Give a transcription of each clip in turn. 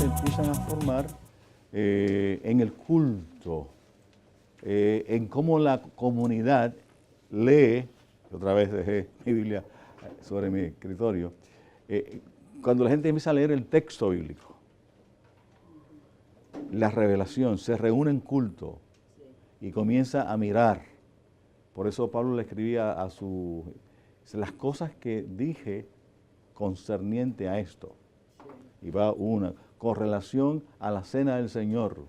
empiezan a formar en el culto, en cómo la comunidad lee. Otra vez dejé mi Biblia sobre mi escritorio. Cuando la gente empieza a leer el texto bíblico, la revelación, se reúne en culto y comienza a mirar. Por eso Pablo le escribía a las cosas que dije concerniente a esto. Y va una, con relación a la cena del Señor,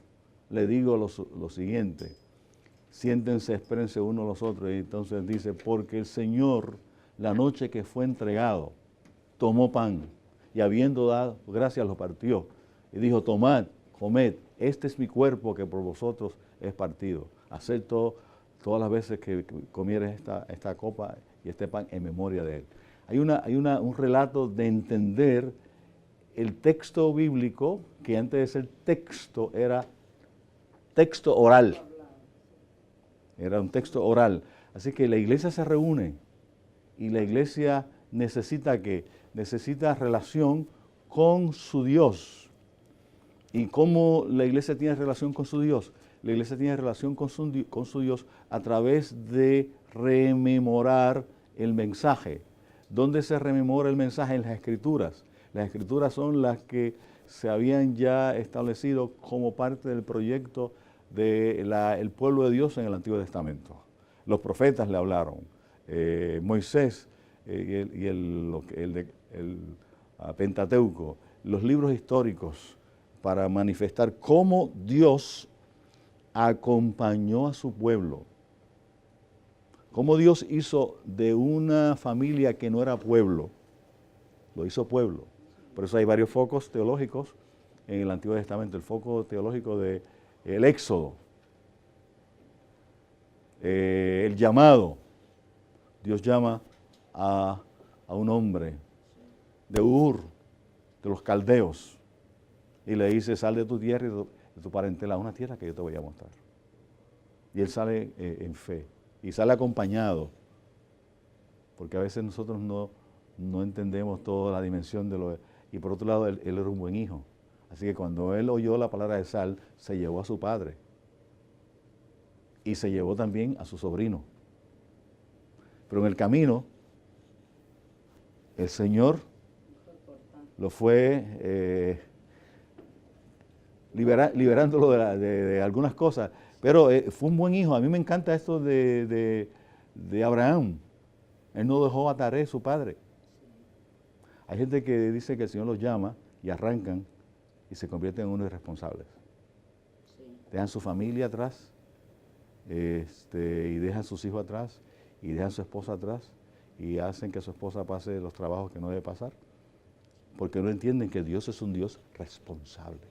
le digo lo siguiente: siéntense, espérense unos a los otros. Y entonces dice, porque el Señor, la noche que fue entregado, tomó pan y habiendo dado gracias lo partió. Y dijo, tomad, comed, este es mi cuerpo que por vosotros es partido. Haced todas las veces que comieres esta copa y este pan en memoria de él. Hay un relato de entender el texto bíblico, que antes de ser texto era texto oral. Era un texto oral. Así que la iglesia se reúne y la iglesia necesita relación con su Dios. ¿Y cómo la iglesia tiene relación con su Dios? La iglesia tiene relación con su Dios a través de rememorar el mensaje. ¿Dónde se rememora el mensaje? En las Escrituras. Las Escrituras son las que se habían ya establecido como parte del proyecto del pueblo de Dios en el Antiguo Testamento. Los profetas le hablaron, Moisés y el Pentateuco, los libros históricos, para manifestar cómo Dios acompañó a su pueblo, cómo Dios hizo de una familia que no era pueblo, lo hizo pueblo. Por eso hay varios focos teológicos en el Antiguo Testamento. El foco teológico de el Éxodo, el llamado. Dios llama a un hombre de Ur, de los caldeos, y le dice, sal de tu tierra y de tu parentela a una tierra que yo te voy a mostrar. Y él sale en fe, y sale acompañado, porque a veces nosotros no entendemos toda la dimensión de lo. Y por otro lado, él era un buen hijo. Así que cuando él oyó la palabra de sal, se llevó a su padre. Y se llevó también a su sobrino. Pero en el camino, el Señor lo fue liberándolo de algunas cosas. Pero fue un buen hijo. A mí me encanta esto de Abraham. Él no dejó a Taré, su padre. Hay gente que dice que el Señor los llama y arrancan y se convierten en unos irresponsables. Sí. Dejan su familia atrás, y dejan sus hijos atrás, y dejan su esposa atrás, y hacen que su esposa pase los trabajos que no debe pasar, porque no entienden que Dios es un Dios responsable.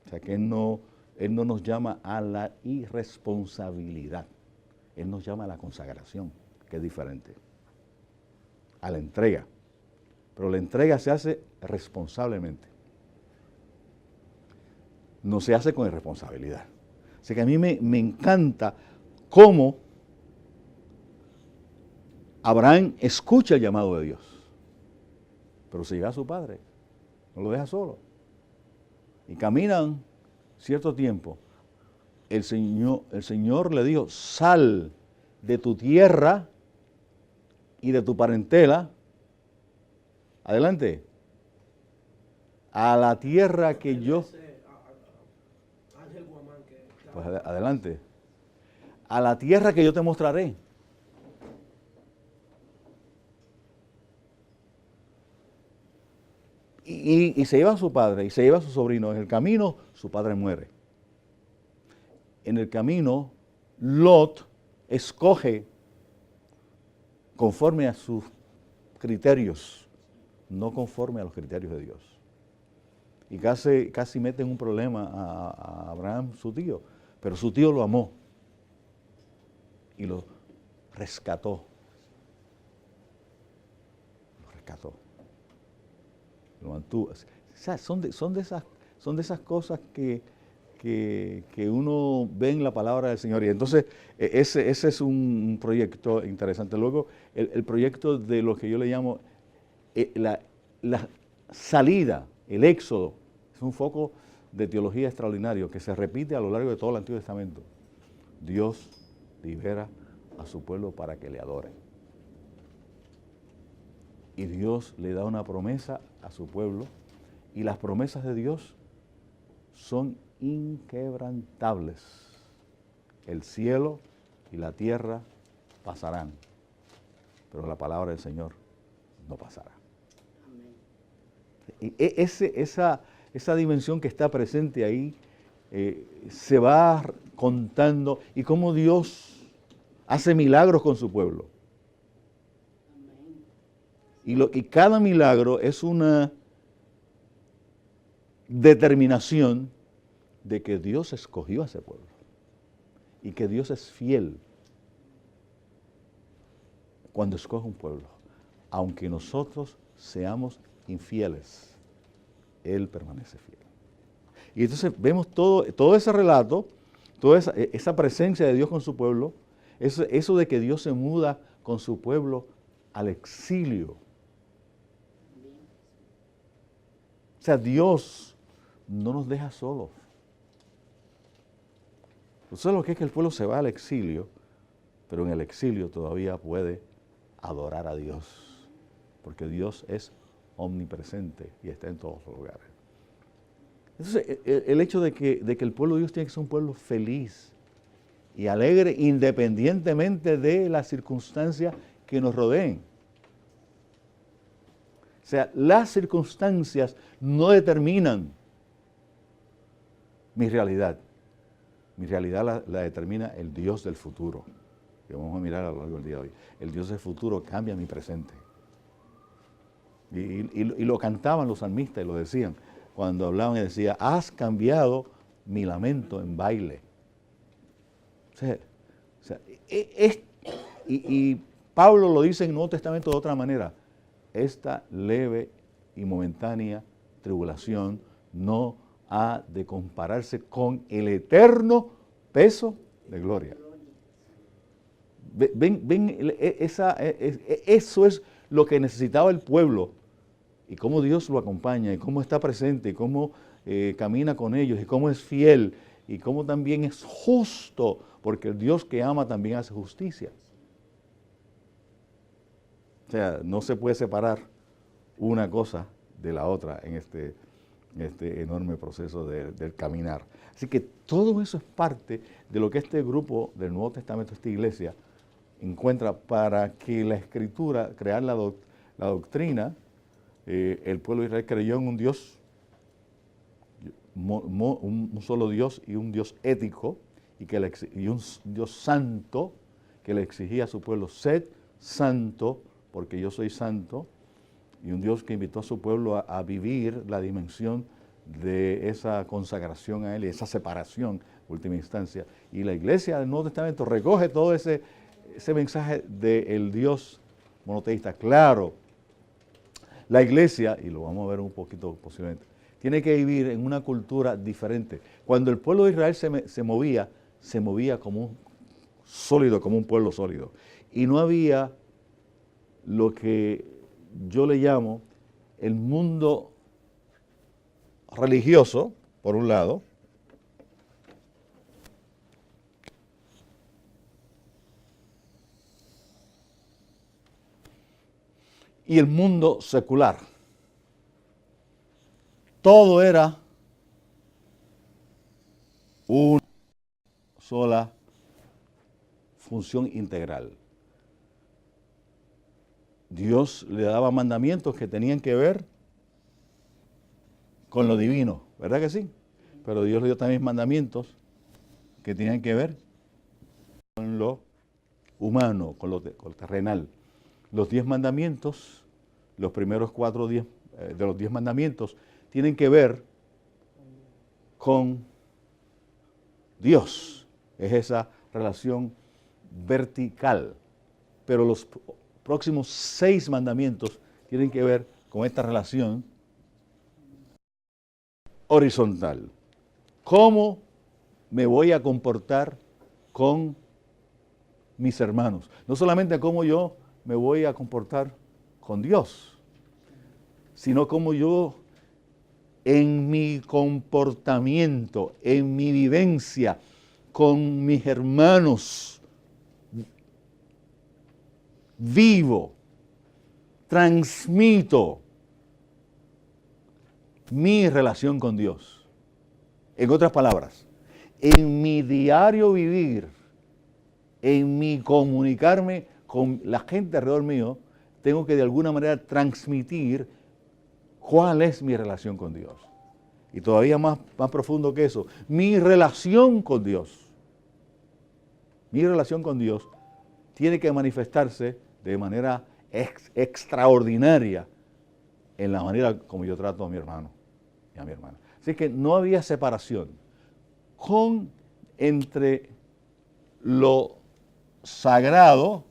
O sea, que Él no nos llama a la irresponsabilidad, Él nos llama a la consagración, que es diferente, a la entrega. Pero la entrega se hace responsablemente. No se hace con irresponsabilidad. Así que a mí me encanta cómo Abraham escucha el llamado de Dios. Pero se llega a su padre, no lo deja solo. Y caminan cierto tiempo. El Señor le dijo, sal de tu tierra y de tu parentela, adelante, a la tierra que yo, pues adelante, a la tierra que yo te mostraré. Y se lleva a su padre y se lleva a su sobrino. En el camino, su padre muere. En el camino, Lot escoge conforme a sus criterios, no conforme a los criterios de Dios. Y casi mete en un problema a Abraham, su tío, pero su tío lo amó y lo rescató. Lo rescató. Lo mantuvo. O sea, son de esas cosas que uno ve en la palabra del Señor. Y entonces ese es un proyecto interesante. Luego el proyecto de lo que yo le llamo salida, el éxodo, es un foco de teología extraordinario que se repite a lo largo de todo el Antiguo Testamento. Dios libera a su pueblo para que le adoren. Y Dios le da una promesa a su pueblo, y las promesas de Dios son inquebrantables. El cielo y la tierra pasarán, pero la palabra del Señor no pasará. Y esa dimensión que está presente ahí se va contando, y cómo Dios hace milagros con su pueblo. Y cada milagro es una determinación de que Dios escogió a ese pueblo y que Dios es fiel cuando escoge un pueblo. Aunque nosotros seamos infieles, Él permanece fiel. Y entonces vemos todo ese relato, toda esa presencia de Dios con su pueblo, eso de que Dios se muda con su pueblo al exilio. O sea, Dios no nos deja solos. ¿Usted lo que es que el pueblo se va al exilio, pero en el exilio todavía puede adorar a Dios? Porque Dios es omnipresente y está en todos los lugares. Entonces, el hecho de que el pueblo de Dios tiene que ser un pueblo feliz y alegre independientemente de las circunstancias que nos rodeen. O sea, las circunstancias no determinan mi realidad. Mi realidad la determina el Dios del futuro, que vamos a mirar a lo largo del día de hoy. El Dios del futuro cambia mi presente. Y lo cantaban los salmistas y lo decían. Cuando hablaban y decían, has cambiado mi lamento en baile. Y Pablo lo dice en el Nuevo Testamento de otra manera. Esta leve y momentánea tribulación no ha de compararse con el eterno peso de gloria. Eso es lo que necesitaba el pueblo, y cómo Dios lo acompaña, y cómo está presente, y cómo camina con ellos, y cómo es fiel, y cómo también es justo, porque el Dios que ama también hace justicia. O sea, no se puede separar una cosa de la otra en este enorme proceso del caminar. Así que todo eso es parte de lo que este grupo del Nuevo Testamento, esta iglesia, encuentra para que la Escritura, crear la doctrina. El pueblo de Israel creyó en un Dios, un solo Dios y un Dios ético, y un Dios santo, que le exigía a su pueblo, sed santo, porque yo soy santo, y un Dios que invitó a su pueblo a vivir la dimensión de esa consagración a Él y esa separación, en última instancia. Y la iglesia del Nuevo Testamento recoge todo ese mensaje del Dios monoteísta. Claro, la iglesia, y lo vamos a ver un poquito posiblemente, tiene que vivir en una cultura diferente. Cuando el pueblo de Israel se movía como un sólido, como un pueblo sólido. Y no había lo que yo le llamo el mundo religioso, por un lado, y el mundo secular. Todo era una sola función integral. Dios le daba mandamientos que tenían que ver con lo divino, ¿verdad que sí? Pero Dios le dio también mandamientos que tenían que ver con lo humano, con lo terrenal. Los 10 mandamientos, los primeros 4 de los 10 mandamientos, tienen que ver con Dios. Es esa relación vertical. Pero los próximos 6 mandamientos tienen que ver con esta relación horizontal. ¿Cómo me voy a comportar con mis hermanos? No solamente cómo yo me voy a comportar con Dios, sino cómo yo en mi comportamiento, en mi vivencia con mis hermanos, vivo, transmito mi relación con Dios. En otras palabras, en mi diario vivir, en mi comunicarme con la gente alrededor mío, tengo que de alguna manera transmitir cuál es mi relación con Dios. Y todavía más profundo que eso, mi relación con Dios. Mi relación con Dios tiene que manifestarse de manera extraordinaria en la manera como yo trato a mi hermano y a mi hermana. Así que no había separación entre lo sagrado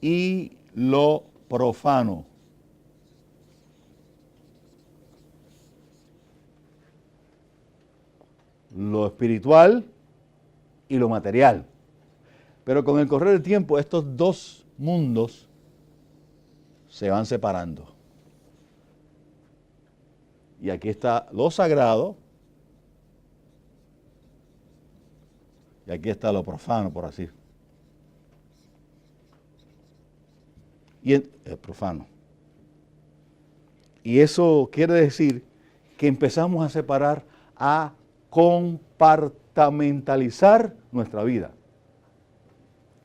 y lo profano. Lo espiritual y lo material. Pero con el correr del tiempo, estos dos mundos se van separando. Y aquí está lo sagrado y aquí está lo profano, por así. Y el profano. Y eso quiere decir que empezamos a separar, a compartamentalizar nuestra vida.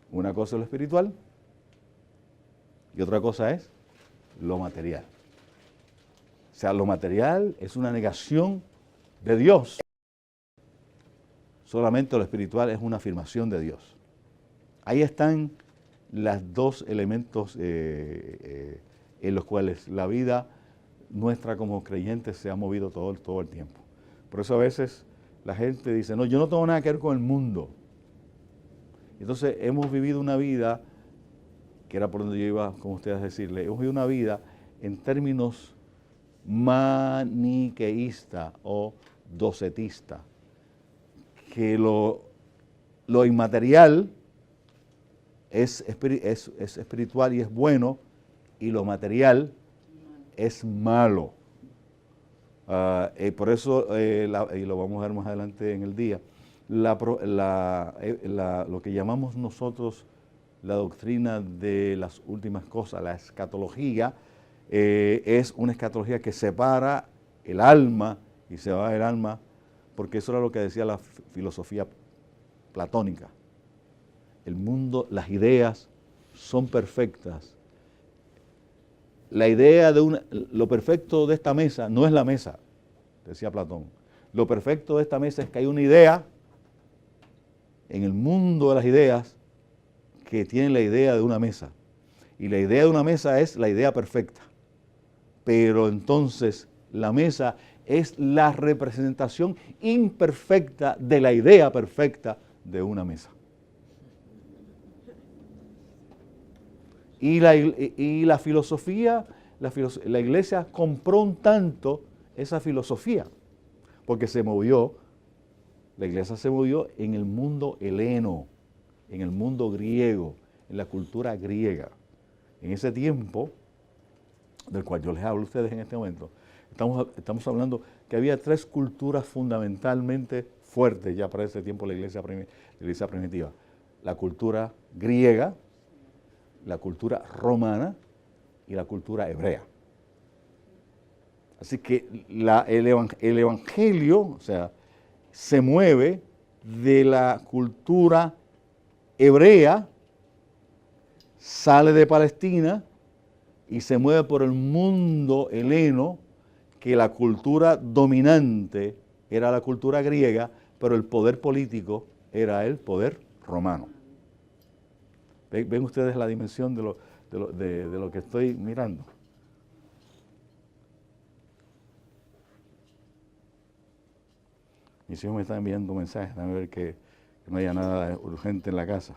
Una cosa es lo espiritual y otra cosa es lo material. O sea, lo material es una negación de Dios. Solamente lo espiritual es una afirmación de Dios. Ahí están los dos elementos en los cuales la vida nuestra como creyentes se ha movido todo el tiempo. Por eso a veces la gente dice, no, yo no tengo nada que ver con el mundo. Entonces hemos vivido una vida, que era por donde yo iba con ustedes a decirle, hemos vivido una vida en términos maniqueísta o docetista, que lo inmaterial es espiritual y es bueno, y lo material es malo. Por eso, y lo vamos a ver más adelante en el día, lo que llamamos nosotros la doctrina de las últimas cosas, la escatología, es una escatología que separa el alma y se va el alma, porque eso era lo que decía la filosofía platónica. El mundo, las ideas son perfectas. La idea de lo perfecto de esta mesa no es la mesa, decía Platón. Lo perfecto de esta mesa es que hay una idea en el mundo de las ideas que tiene la idea de una mesa. Y la idea de una mesa es la idea perfecta. Pero entonces la mesa es la representación imperfecta de la idea perfecta de una mesa. Y la filosofía, la iglesia compró un tanto esa filosofía, porque la iglesia se movió en el mundo heleno, en el mundo griego, en la cultura griega. En ese tiempo, del cual yo les hablo a ustedes en este momento, estamos hablando que había tres culturas fundamentalmente fuertes ya para ese tiempo la iglesia primitiva. La cultura griega, la cultura romana y la cultura hebrea. Así que el evangelio, o sea, se mueve de la cultura hebrea, sale de Palestina y se mueve por el mundo heleno, que la cultura dominante era la cultura griega, pero el poder político era el poder romano. ¿Ven ustedes la dimensión de lo que estoy mirando? Mis hijos me están enviando mensajes, déjame ver que no haya nada urgente en la casa.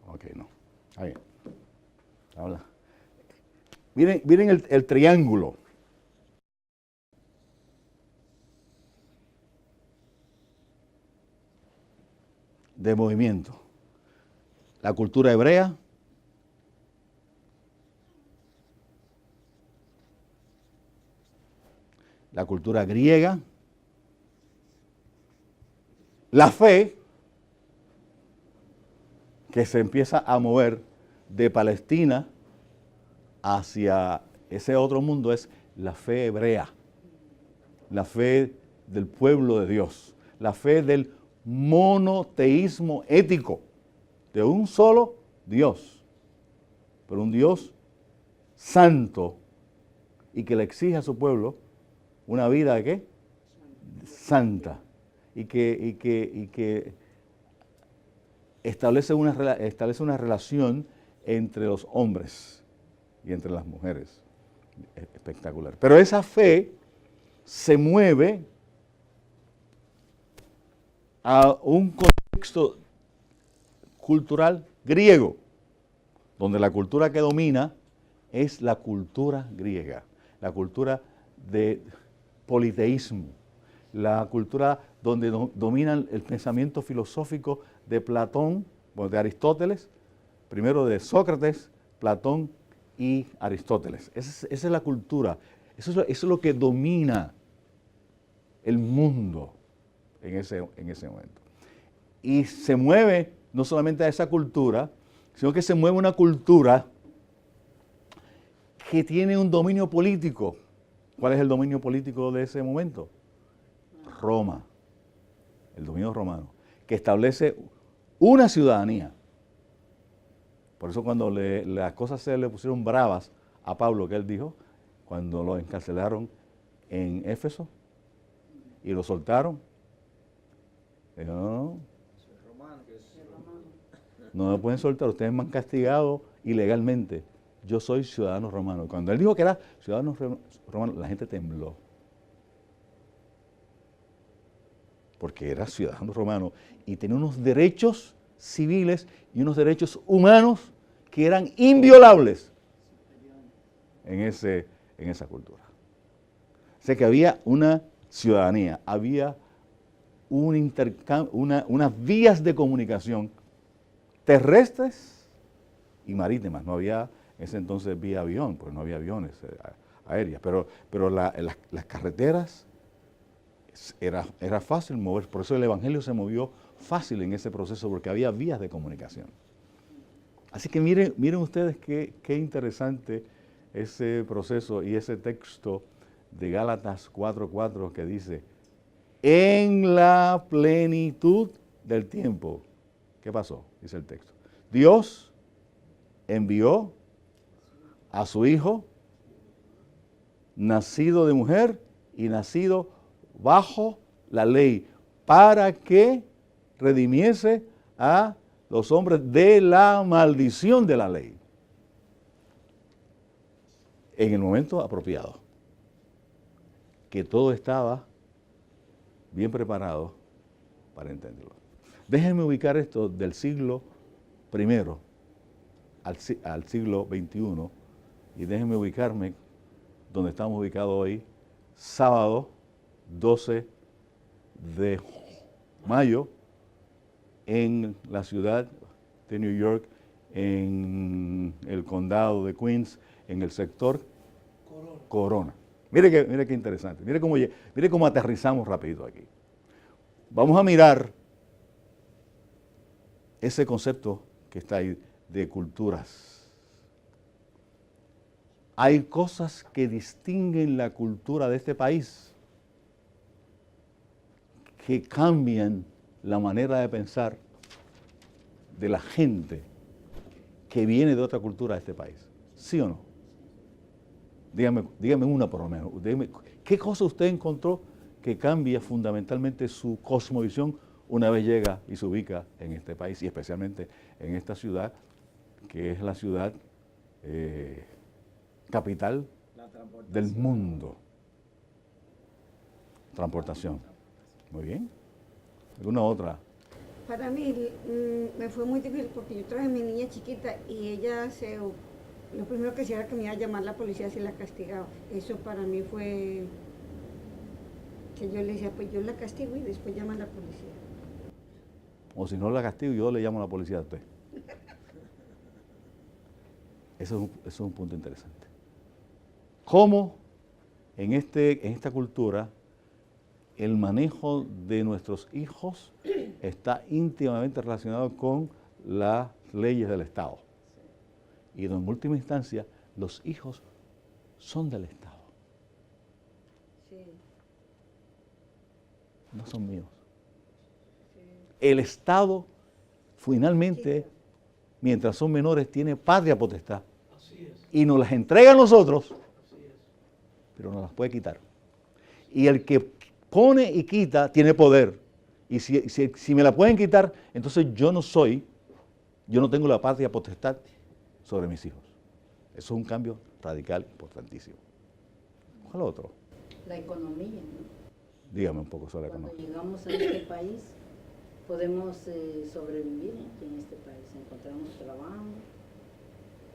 Ok, no. Está bien. Habla. Miren el triángulo. De movimiento. La cultura hebrea, la cultura griega, la fe, que se empieza a mover de Palestina hacia ese otro mundo, es la fe hebrea, la fe del pueblo de Dios, la fe del monoteísmo ético, de un solo Dios, pero un Dios santo y que le exige a su pueblo una vida ¿qué? Santa y que establece una relación entre los hombres y entre las mujeres. Espectacular. Pero esa fe se mueve a un contexto cultural griego, donde la cultura que domina es la cultura griega, la cultura de politeísmo, la cultura donde domina el pensamiento filosófico de Platón, bueno, de Aristóteles, primero de Sócrates, Platón y Aristóteles. Esa es la cultura, eso es lo que domina el mundo en ese momento. Y se mueve no solamente a esa cultura, sino que se mueve una cultura que tiene un dominio político. ¿Cuál es el dominio político de ese momento? Roma, el dominio romano, que establece una ciudadanía. Por eso cuando las cosas se le pusieron bravas a Pablo, que él dijo, cuando lo encarcelaron en Éfeso y lo soltaron, dijo, no me pueden soltar, ustedes me han castigado ilegalmente, yo soy ciudadano romano. Cuando él dijo que era ciudadano romano, la gente tembló. Porque era ciudadano romano y tenía unos derechos civiles y unos derechos humanos que eran inviolables en esa cultura. O sea que había una ciudadanía, había un intercambio, unas vías de comunicación terrestres y marítimas. No había en ese entonces vía avión, porque no había aviones aéreas, pero las carreteras era fácil mover, por eso el Evangelio se movió fácil en ese proceso, porque había vías de comunicación. Así que miren ustedes qué interesante ese proceso y ese texto de Gálatas 4:4 que dice, en la plenitud del tiempo. ¿Qué pasó? Dice el texto. Dios envió a su Hijo, nacido de mujer y nacido bajo la ley, para que redimiese a los hombres de la maldición de la ley. En el momento apropiado, que todo estaba bien preparado para entenderlo. Déjenme ubicar esto del siglo I al siglo XXI y déjenme ubicarme donde estamos ubicados hoy, sábado 12 de mayo, en la ciudad de New York, en el condado de Queens, en el sector Corona. Mire qué interesante, mire cómo aterrizamos rapidito aquí. Vamos a mirar ese concepto que está ahí de culturas. Hay cosas que distinguen la cultura de este país, que cambian la manera de pensar de la gente que viene de otra cultura de este país. ¿Sí o no? Dígame una por lo menos. ¿Qué cosa usted encontró que cambia fundamentalmente su cosmovisión una vez llega y se ubica en este país y especialmente en esta ciudad, que es la ciudad capital del mundo? Transportación. Muy bien. ¿Alguna otra? Para mí me fue muy difícil porque yo traje a mi niña chiquita y ella lo primero que hacía era que me iba a llamar la policía si la castigaba. Eso para mí fue que yo le decía, pues yo la castigo y después llama a la policía. O si no la castigo, yo le llamo a la policía a usted. Eso es un punto interesante. ¿Cómo en esta cultura, el manejo de nuestros hijos está íntimamente relacionado con las leyes del Estado. Y en última instancia, los hijos son del Estado. Sí. No son míos. El Estado, finalmente, mientras son menores, tiene patria potestad. Y nos las entrega a nosotros, pero nos las puede quitar. Y el que pone y quita tiene poder. Y si me la pueden quitar, entonces yo no tengo la patria potestad sobre mis hijos. Eso es un cambio radical importantísimo. ¿Cuál otro? La economía, ¿no? Dígame un poco sobre la Cuando economía. llegamos a este país, podemos sobrevivir en este país. Encontramos trabajo,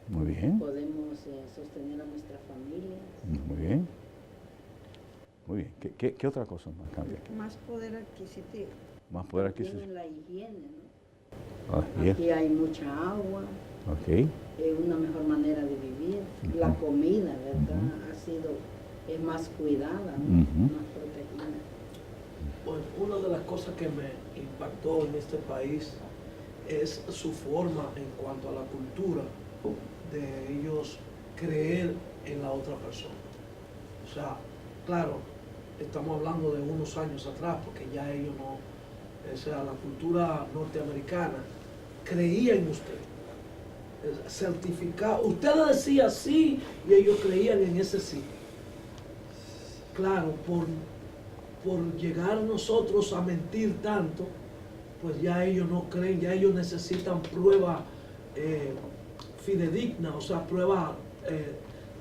Muy bien, podemos sostener a nuestra familia. muy bien. Muy bien. ¿Qué otra cosa más cambia aquí? Más poder adquisitivo. Más poder También adquisitivo. en la higiene, ¿no? Ah, bien. Aquí hay mucha agua, Ok. una mejor manera de vivir. La comida, ¿verdad? Es más cuidada, ¿no? Ujú. Más protegida. Bueno, una de las cosas que me impactó en este país es su forma en cuanto a la cultura de ellos creer en la otra persona. O sea, claro, estamos hablando de unos años atrás, porque ya ellos no, o sea, la cultura norteamericana creía en usted. Certificado, usted le decía sí y ellos creían en ese sí. Claro, por llegar nosotros a mentir tanto, pues ya ellos no creen, ya ellos necesitan pruebas fidedignas, o sea, pruebas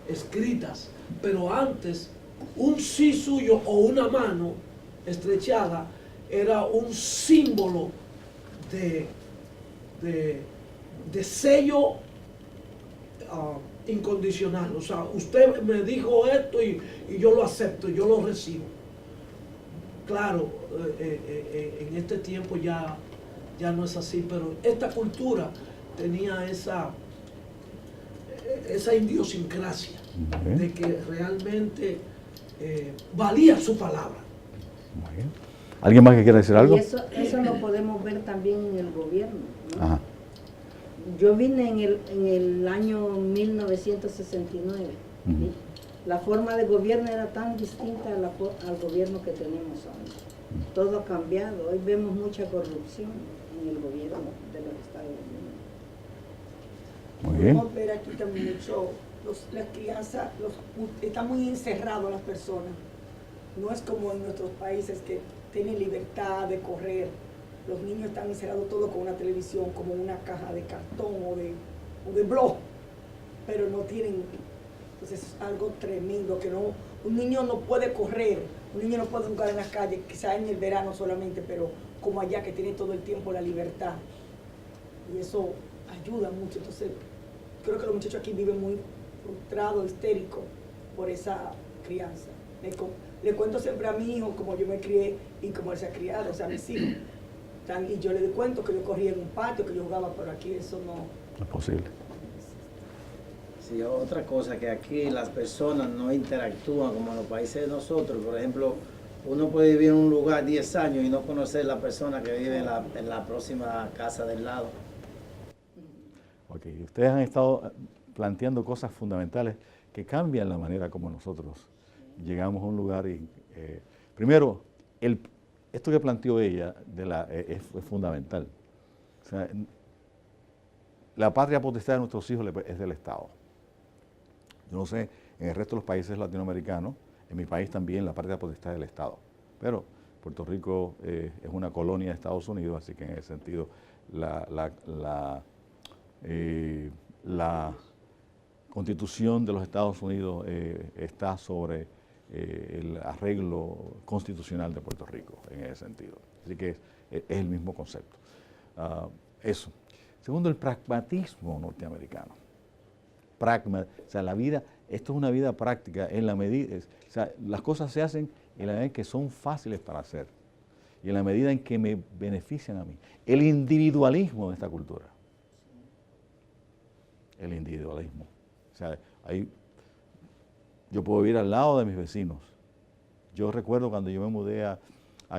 escritas. Pero antes, un sí suyo o una mano estrechada era un símbolo de sello incondicional. O sea, usted me dijo esto y yo lo acepto, yo lo recibo. Claro, en este tiempo ya no es así, pero esta cultura tenía esa idiosincrasia de que realmente valía su palabra. Muy bien. ¿Alguien más que quiera decir algo? Y eso lo podemos ver también en el gobierno, ¿no? Ajá. Yo vine en el año 1969. Ujú. ¿sí? La forma de gobierno era tan distinta al gobierno que tenemos hoy. Todo ha cambiado. Hoy vemos mucha corrupción en el gobierno de los Estados Unidos. Muy bien. Podemos ver aquí también mucho, la crianza, está muy encerrado las personas. No es como en nuestros países que tienen libertad de correr. Los niños están encerrados todo con una televisión, como una caja de cartón o de blog, pero no tienen. Entonces es algo tremendo, que un niño no puede correr, un niño no puede jugar en la calle, quizá en el verano solamente, pero como allá que tiene todo el tiempo la libertad. Y eso ayuda mucho. Entonces creo que los muchachos aquí viven muy frustrados, histéricos por esa crianza. Le cuento siempre a mi hijo como yo me crié y como él se ha criado, o sea, mis hijos. Y yo le cuento que yo corría en un patio, que yo jugaba, pero aquí eso no Es posible. Sí, otra cosa, que aquí las personas no interactúan como en los países de nosotros. Por ejemplo, uno puede vivir en un lugar 10 años y no conocer la persona que vive en la próxima casa del lado. Ok, ustedes han estado planteando cosas fundamentales que cambian la manera como nosotros llegamos a un lugar y, primero, esto que planteó ella es fundamental. O sea, la patria potestad de nuestros hijos es del Estado. Yo no sé, en el resto de los países latinoamericanos, en mi país también la patria potestad es del Estado. Pero Puerto Rico es una colonia de Estados Unidos, así que en ese sentido la Constitución de los Estados Unidos está sobre el arreglo constitucional de Puerto Rico, en ese sentido. Así que es el mismo concepto. Eso. Segundo, el pragmatismo norteamericano. O sea, la vida, esto es una vida práctica en la medida, o sea, las cosas se hacen en la medida en que son fáciles para hacer y en la medida en que me benefician a mí. El individualismo de esta cultura. El individualismo. O sea, Yo puedo vivir al lado de mis vecinos. Yo recuerdo cuando yo me mudé a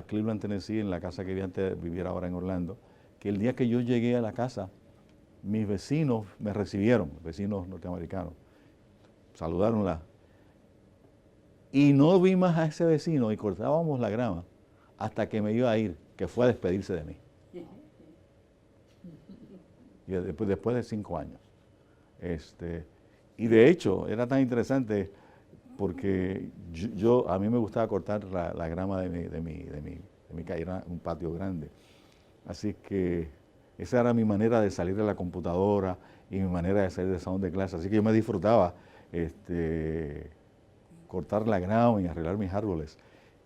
Cleveland, Tennessee, en la casa que vivía antes de vivir ahora en Orlando, que el día que yo llegué a la casa, mis vecinos me recibieron, vecinos norteamericanos, saludaronla. Y no vi más a ese vecino y cortábamos la grama hasta que me iba a ir, que fue a despedirse de mí. Y después de 5 años. Y de hecho, era tan interesante porque a mí me gustaba cortar la grama de mi calle, era un patio grande. Así que esa era mi manera de salir de la computadora y mi manera de salir del salón de clase. Así que yo me disfrutaba cortar la grama y arreglar mis árboles.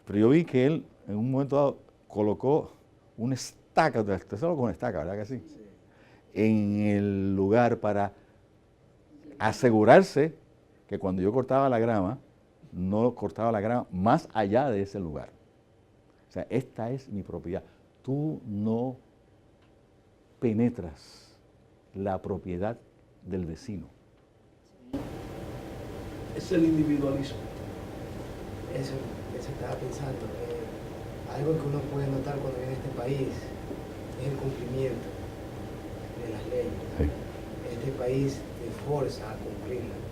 Pero yo vi que él en un momento dado colocó una estaca, usted solo con una estaca, ¿verdad que sí? Sí. En el lugar para asegurarse que cuando yo cortaba la grama, no cortaba la grama más allá de ese lugar. O sea, esta es mi propiedad. Tú no penetras la propiedad del vecino. Es el individualismo. Eso estaba pensando. Algo que uno puede notar cuando viene a este país es el cumplimiento de las leyes. Sí. Este país te forza a cumplirlas.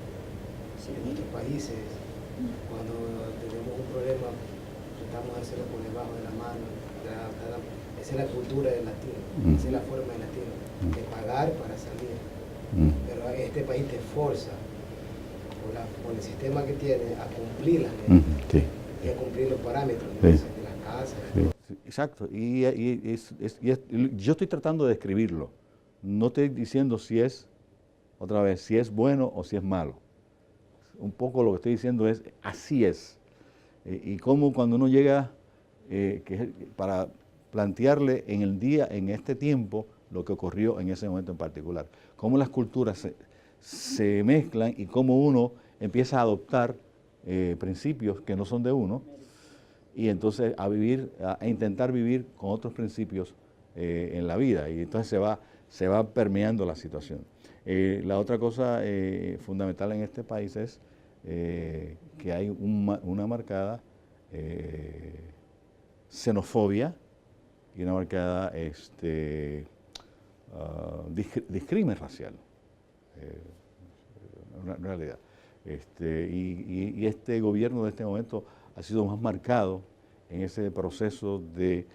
En otros países, cuando tenemos un problema, tratamos de hacerlo por debajo de la mano. Esa es la cultura del latino, esa es la forma del latino, de pagar para salir. Pero este país te forza, por el sistema que tiene, a cumplir las leyes Sí. y a cumplir los parámetros Sí. de las casas. Sí, exacto. Y yo estoy tratando de describirlo. No estoy diciendo si es bueno o si es malo. Un poco lo que estoy diciendo es, así es. Y cómo cuando uno llega para plantearle en este tiempo, lo que ocurrió en ese momento en particular. Cómo las culturas se mezclan y cómo uno empieza a adoptar principios que no son de uno y entonces a intentar vivir con otros principios en la vida, y entonces se va permeando la situación. La otra cosa fundamental en este país es que hay una marcada xenofobia y una marcada discrimen racial, una realidad. Y este gobierno de este momento ha sido más marcado en ese proceso de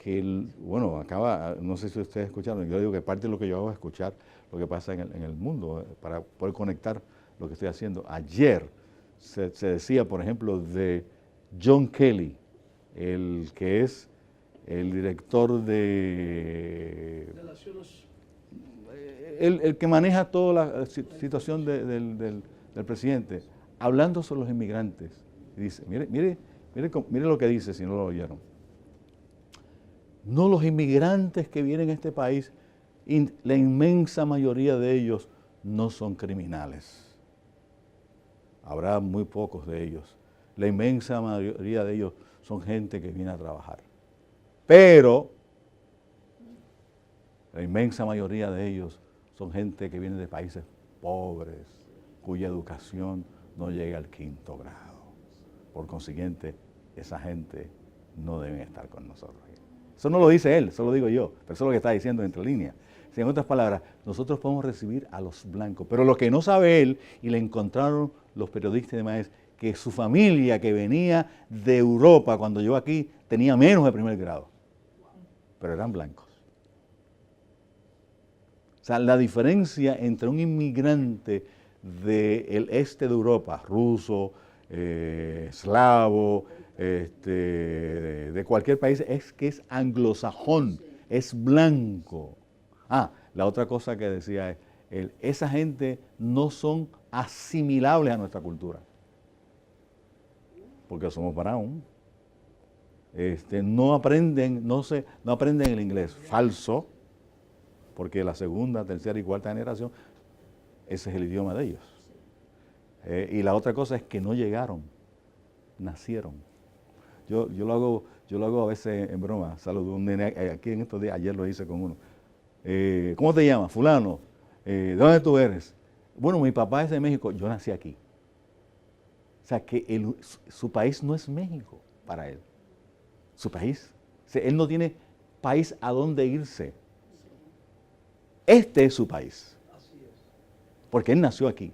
que, no sé si ustedes escucharon, yo digo que parte de lo que yo hago es escuchar lo que pasa en el mundo, para poder conectar lo que estoy haciendo. Ayer se decía, por ejemplo, de John Kelly, el que es el director de... Relaciones. El que maneja toda la situación del presidente, hablando sobre los inmigrantes. Y dice, mire lo que dice, si no lo oyeron. No, los inmigrantes que vienen a este país, la inmensa mayoría de ellos no son criminales. Habrá muy pocos de ellos. La inmensa mayoría de ellos son gente que viene a trabajar. Pero la inmensa mayoría de ellos son gente que viene de países pobres, cuya educación no llega al 5º grado. Por consiguiente, esa gente no debe estar con nosotros. Eso no lo dice él, eso lo digo yo, pero eso es lo que está diciendo entre líneas. En otras palabras, nosotros podemos recibir a los blancos, pero lo que no sabe él, y le encontraron los periodistas y demás, es que su familia que venía de Europa cuando llegó aquí tenía menos de 1er grado, pero eran blancos. O sea, la diferencia entre un inmigrante del este de Europa, ruso, eslavo, de cualquier país, es que es anglosajón, es blanco. La otra cosa que decía es, esa gente no son asimilables a nuestra cultura, porque somos brown. No aprenden el inglés, falso, porque la segunda, tercera y cuarta generación, ese es el idioma de ellos. Y la otra cosa es que no llegaron, nacieron. Yo lo hago a veces en broma. Saludé a un nene aquí en estos días, ayer lo hice con uno. ¿Cómo te llamas? Fulano. ¿De dónde tú eres? Bueno, mi papá es de México, yo nací aquí. sea, que su país no es México para él. Su país. O sea, él no tiene país a dónde irse. Este es su país. Porque él nació aquí.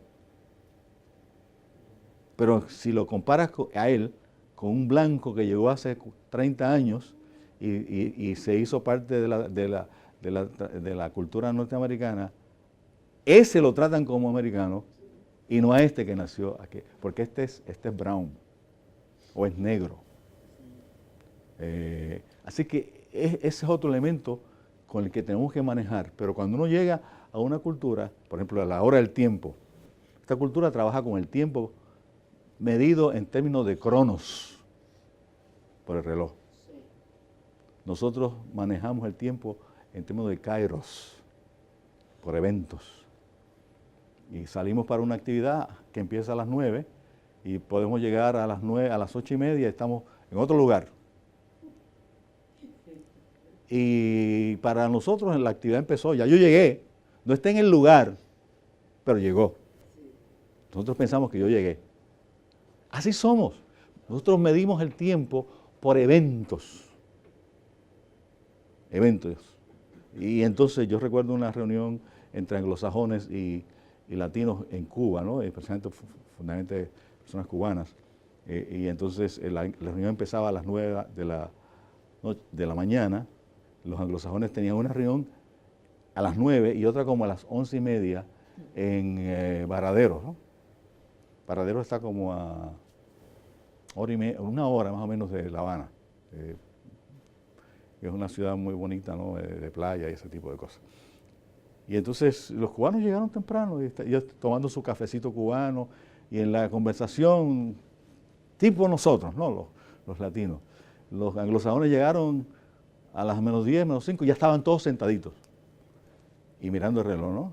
Pero si lo comparas a él con un blanco que llegó hace 30 años y se hizo parte de la cultura norteamericana, ese lo tratan como americano y no a este que nació aquí. Porque este es brown o es negro. Así que ese es otro elemento con el que tenemos que manejar. Pero cuando uno llega a una cultura, por ejemplo, a la hora del tiempo, esta cultura trabaja con el tiempo medido en términos de cronos por el reloj. Nosotros manejamos el tiempo en términos de kairos, por eventos. Y salimos para una actividad que empieza a las 9 y podemos llegar a las 9, a las 8:30 y estamos en otro lugar. Y para nosotros la actividad empezó, ya yo llegué, no está en el lugar, pero llegó. Nosotros pensamos que yo llegué. Así somos. Nosotros medimos el tiempo por eventos. Eventos. Y entonces yo recuerdo una reunión entre anglosajones y latinos en Cuba, ¿no? Especialmente, fundamentalmente personas cubanas. Y entonces la reunión empezaba a las 9 de la mañana. Los anglosajones tenían una reunión a las 9 y otra como a las 11:30 en Varadero, ¿no? Varadero está como a una hora más o menos de La Habana. Es una ciudad muy bonita, ¿no? De playa y ese tipo de cosas. Y entonces los cubanos llegaron temprano, y ellos tomando su cafecito cubano, y en la conversación, tipo nosotros, ¿no? Los latinos. Los anglosajones llegaron a las -10, -5, ya estaban todos sentaditos y mirando el reloj, ¿no?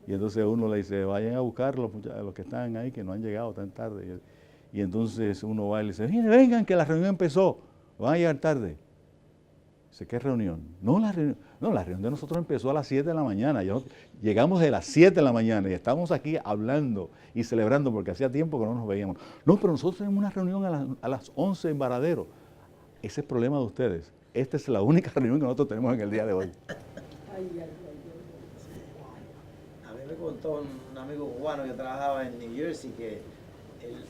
Y entonces uno le dice, vayan a buscar los que están ahí, que no han llegado tan tarde. Y entonces uno va y le dice, vengan, que la reunión empezó, van a llegar tarde. Dice, ¿qué reunión? No, la reunión de nosotros empezó a las 7 de la mañana. Llegamos de las 7 de la mañana y estamos aquí hablando y celebrando porque hacía tiempo que no nos veíamos. No, pero nosotros tenemos una reunión a las 11 en Varadero. Ese es el problema de ustedes. Esta es la única reunión que nosotros tenemos en el día de hoy. A mí me contó un amigo cubano que trabajaba en New Jersey que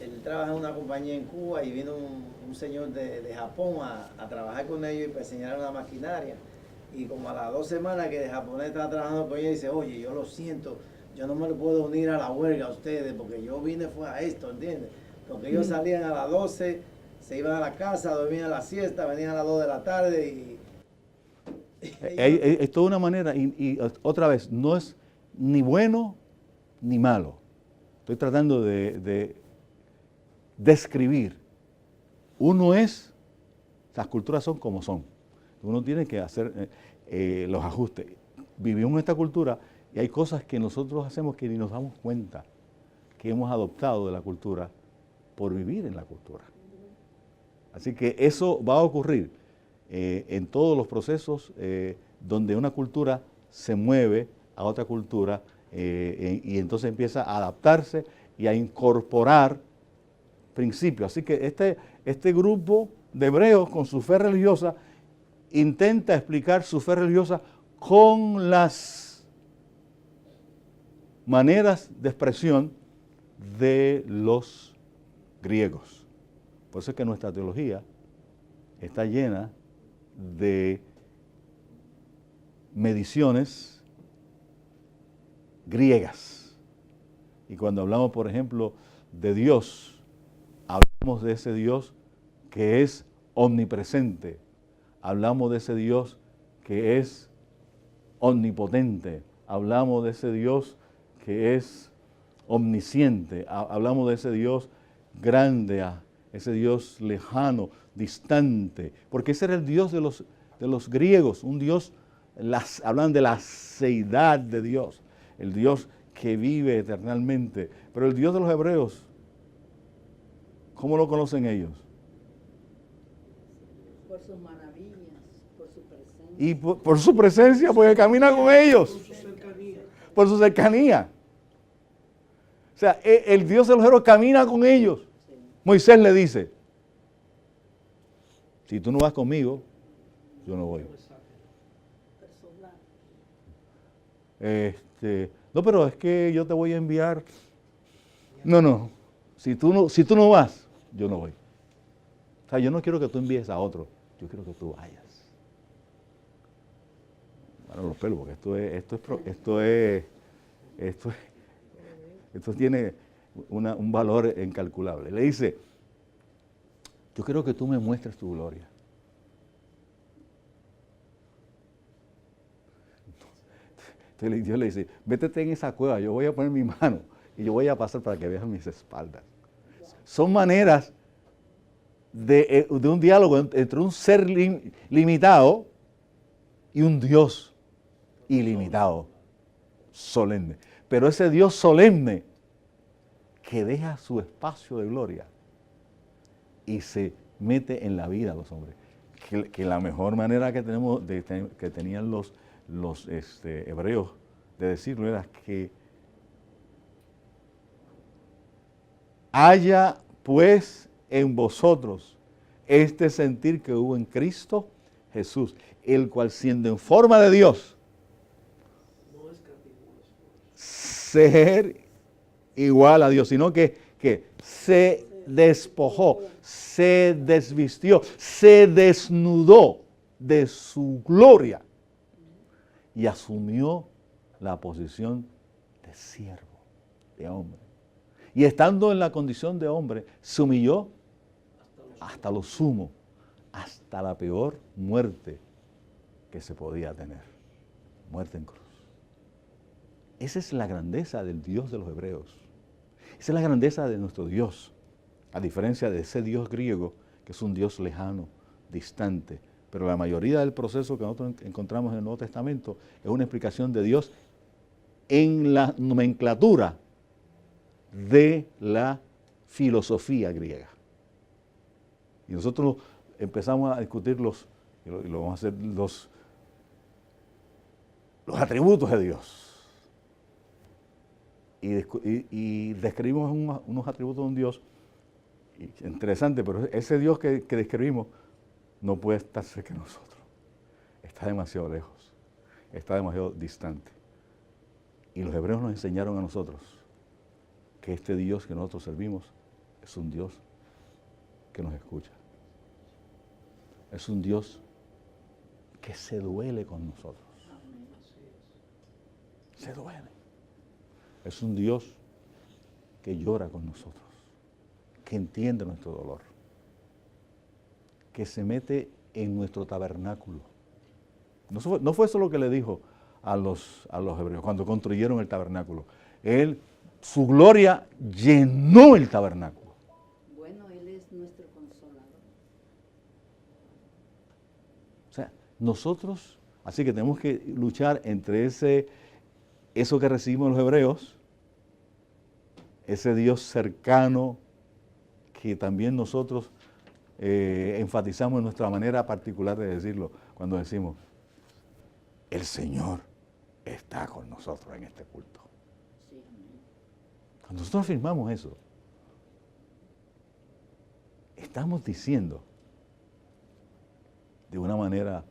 él trabaja en una compañía en Cuba y vino un señor de Japón a trabajar con ellos y para enseñar una maquinaria. Y como a las 2 semanas que el japonés estaba trabajando con ellos, dice, oye, yo lo siento, yo no me lo puedo unir a la huelga a ustedes porque yo vine fue a esto, ¿entiendes? Porque ellos salían a las 12, se iban a la casa, dormían a la siesta, venían a las 2 de la tarde y... Es toda una manera, y otra vez, no es ni bueno ni malo. Estoy tratando de describir. Uno es, las culturas son como son. Uno tiene que hacer los ajustes. Vivimos en esta cultura y hay cosas que nosotros hacemos que ni nos damos cuenta que hemos adoptado de la cultura por vivir en la cultura. Así que eso va a ocurrir en todos los procesos donde una cultura se mueve a otra cultura y entonces empieza a adaptarse y a incorporar principios. Así que este grupo de hebreos con su fe religiosa intenta explicar su fe religiosa con las maneras de expresión de los griegos. Por eso es que nuestra teología está llena de mediciones griegas. Y cuando hablamos, por ejemplo, de Dios, hablamos de ese Dios que es omnipresente. Hablamos de ese Dios que es omnipotente. Hablamos de ese Dios que es omnisciente. Hablamos de ese Dios grande, ese Dios lejano, distante. Porque ese era el Dios de los griegos. Un Dios, hablan de la seidad de Dios. El Dios que vive eternamente. Pero el Dios de los hebreos, ¿cómo lo conocen ellos? Por sus maravillas, por su presencia. Y por su presencia, porque camina con ellos. Por su cercanía. Por su cercanía. O O sea, el Dios de los hebreos camina con ellos. Moisés le dice, si tú no vas conmigo, yo no voy. No, pero es que yo te voy a enviar. No. Si tú no vas, yo no voy. O sea, yo no quiero que tú envíes a otro, yo quiero que tú vayas. Bueno, los pelos, porque esto tiene un valor incalculable. Le dice, yo quiero que tú me muestres tu gloria. Entonces Dios le dice, vétete en esa cueva, yo voy a poner mi mano y yo voy a pasar para que veas mis espaldas. Son maneras de un diálogo entre un ser limitado y un Dios ilimitado, solemne. Pero ese Dios solemne que deja su espacio de gloria y se mete en la vida de los hombres. Que la mejor manera que tenían los hebreos de decirlo era que haya pues en vosotros este sentir que hubo en Cristo Jesús, el cual siendo en forma de Dios, ser igual a Dios, sino que se despojó, se desvistió, se desnudó de su gloria y asumió la posición de siervo, de hombre. Y estando en la condición de hombre, se humilló hasta lo sumo, hasta la peor muerte que se podía tener, muerte en cruz. Esa es la grandeza del Dios de los hebreos. Esa es la grandeza de nuestro Dios, a diferencia de ese Dios griego, que es un Dios lejano, distante. Pero la mayoría del proceso que nosotros encontramos en el Nuevo Testamento es una explicación de Dios en la nomenclatura de la filosofía griega. Y nosotros empezamos a discutir lo vamos a hacer los atributos de Dios. Y describimos unos atributos de un Dios interesante, pero ese Dios que describimos no puede estar cerca de nosotros. Está demasiado lejos, está demasiado distante. Y los hebreos nos enseñaron a nosotros que este Dios que nosotros servimos es un Dios que nos escucha. Es un Dios que se duele con nosotros. Se duele. Es un Dios que llora con nosotros, que entiende nuestro dolor, que se mete en nuestro tabernáculo. No fue eso lo que le dijo a los hebreos cuando construyeron el tabernáculo. Su gloria llenó el tabernáculo. Bueno, Él es nuestro consolador. O sea, nosotros, así que tenemos que luchar entre eso que recibimos los hebreos, ese Dios cercano que también nosotros enfatizamos en nuestra manera particular de decirlo, cuando decimos, el Señor está con nosotros en este culto. Cuando nosotros afirmamos eso, estamos diciendo de una manera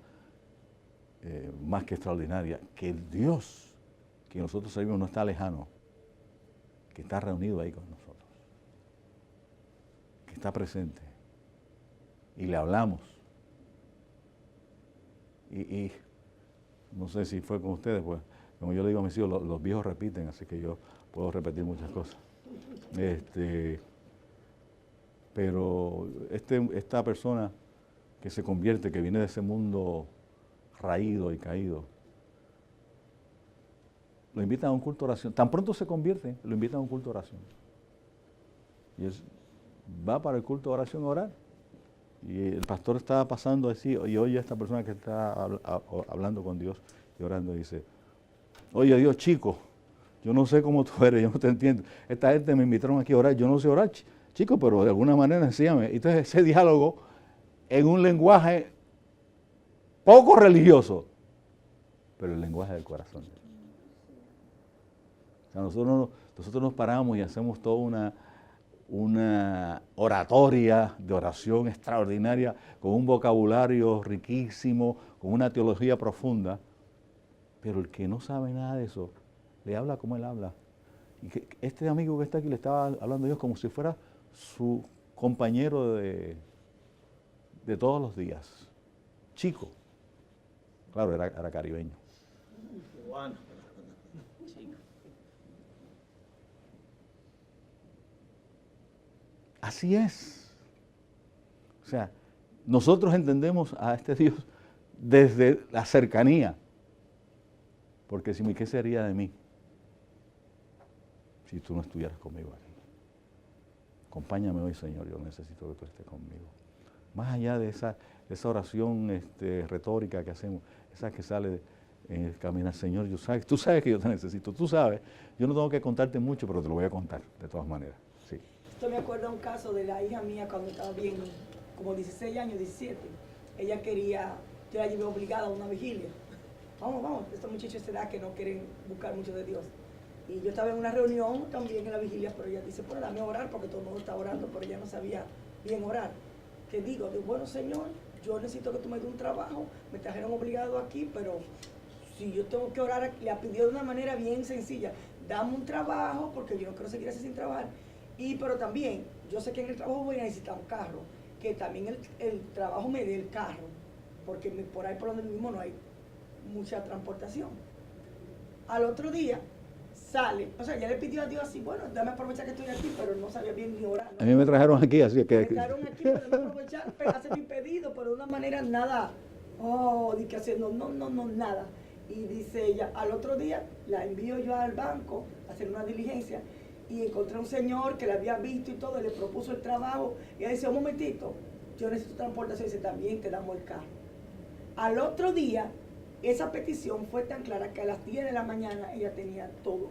más que extraordinaria que el Dios que nosotros servimos no está lejano, que está reunido ahí con nosotros, que está presente y le hablamos. Y no sé si fue con ustedes, pues como yo le digo a mis hijos, los viejos repiten, así que yo puedo repetir muchas cosas. Pero esta persona que se convierte, que viene de ese mundo raído y caído, lo invitan a un culto de oración. Tan pronto se convierte, lo invitan a un culto de oración. Y él va para el culto de oración a orar. Y el pastor está pasando así, y oye a esta persona que está hablando con Dios y orando, y dice, oye Dios, chico, yo no sé cómo tú eres, yo no te entiendo. Esta gente me invitaron aquí a orar, yo no sé orar, chico, pero de alguna manera enséñame. Entonces ese diálogo en un lenguaje poco religioso, pero el lenguaje del corazón. O sea, nosotros nosotros nos paramos y hacemos toda una oratoria de oración extraordinaria, con un vocabulario riquísimo, con una teología profunda, pero el que no sabe nada de eso, le habla como él habla. Y que este amigo que está aquí le estaba hablando a Dios como si fuera su compañero de todos los días. Chico. Claro, era caribeño. Cubano. Así es. O sea, nosotros entendemos a este Dios desde la cercanía. Porque si ¿qué sería de mí si tú no estuvieras conmigo aquí? Acompáñame hoy, Señor, yo necesito que tú estés conmigo. Más allá de esa oración retórica que hacemos, esa que sale en el caminar, Señor, tú sabes que yo te necesito, tú sabes, yo no tengo que contarte mucho, pero te lo voy a contar de todas maneras. Sí. Esto me acuerda un caso de la hija mía cuando estaba bien, como 16 años, 17. Ella quería, yo la llevé obligada a una vigilia. Vamos, estos muchachos de edad que no quieren buscar mucho de Dios. Y yo estaba en una reunión también en la vigilia, pero ella dice, pues dame a orar, porque todo el mundo está orando, pero ella no sabía bien orar. Que digo, bueno, Señor, yo necesito que tú me des un trabajo, me trajeron obligado aquí, pero si yo tengo que orar, le pidió de una manera bien sencilla, dame un trabajo, porque yo no quiero seguir así sin trabajar. Pero también, yo sé que en el trabajo voy a necesitar un carro, que también el trabajo me dé el carro, porque por ahí por donde mismo no hay mucha transportación. Al otro día sale, o sea, ya le pidió a Dios así, bueno, dame aprovechar que estoy aquí, pero no sabía bien ni orar. ¿No? A mí me trajeron aquí, así que... Me trajeron aquí, pero déjame aprovechar, hacer mi pedido, pero de una manera nada, de que haciendo, no, nada. Y dice ella, al otro día la envío yo al banco a hacer una diligencia y encontré un señor que la había visto y todo, y le propuso el trabajo, y ella dice, un momentito, yo necesito transportación, y dice, también te damos el carro. Al otro día, esa petición fue tan clara que a las 10 de la mañana ella tenía todo,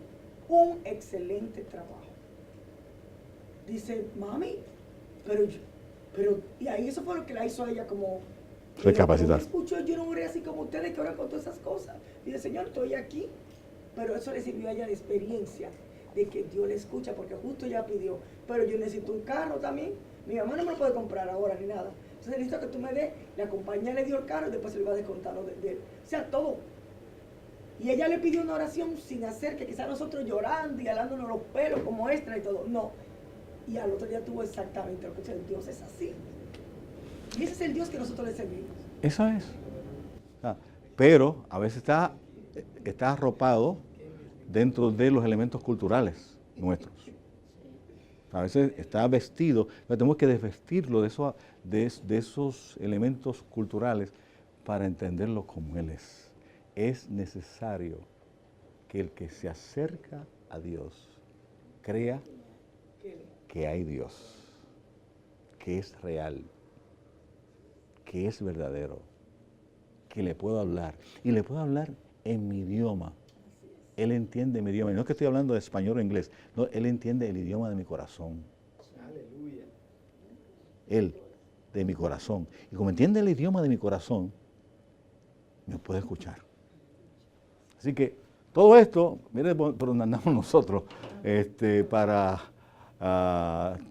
un excelente trabajo. Dice, mami, pero, y ahí eso fue lo que la hizo a ella como... recapacitar. Escucho, yo no oré así como ustedes que oran con todas esas cosas. Dice, Señor, estoy aquí. Pero eso le sirvió a ella de experiencia, de que Dios le escucha, porque justo ella pidió, pero yo necesito un carro también. Mi mamá no me lo puede comprar ahora ni nada. Entonces necesito que tú me des, la compañía le dio el carro y después se le va a descontar lo de él. O sea, todo. Y ella le pidió una oración sin hacer que quizás nosotros llorando y alándonos los pelos como extra y todo. No. Y al otro día tuvo exactamente lo que dice, Dios es así. Y ese es el Dios que nosotros le servimos. Eso es. Pero a veces está arropado dentro de los elementos culturales nuestros. A veces está vestido, pero tenemos que desvestirlo de esos elementos culturales para entenderlo como Él es. Es necesario que el que se acerca a Dios crea que hay Dios, que es real, que es verdadero, que le puedo hablar. Y le puedo hablar en mi idioma. Él entiende mi idioma. Y no es que estoy hablando de español o inglés. No, Él entiende el idioma de mi corazón. Aleluya. Él, de mi corazón. Y como entiende el idioma de mi corazón, me puede escuchar. Así que todo esto, mire por donde andamos nosotros, para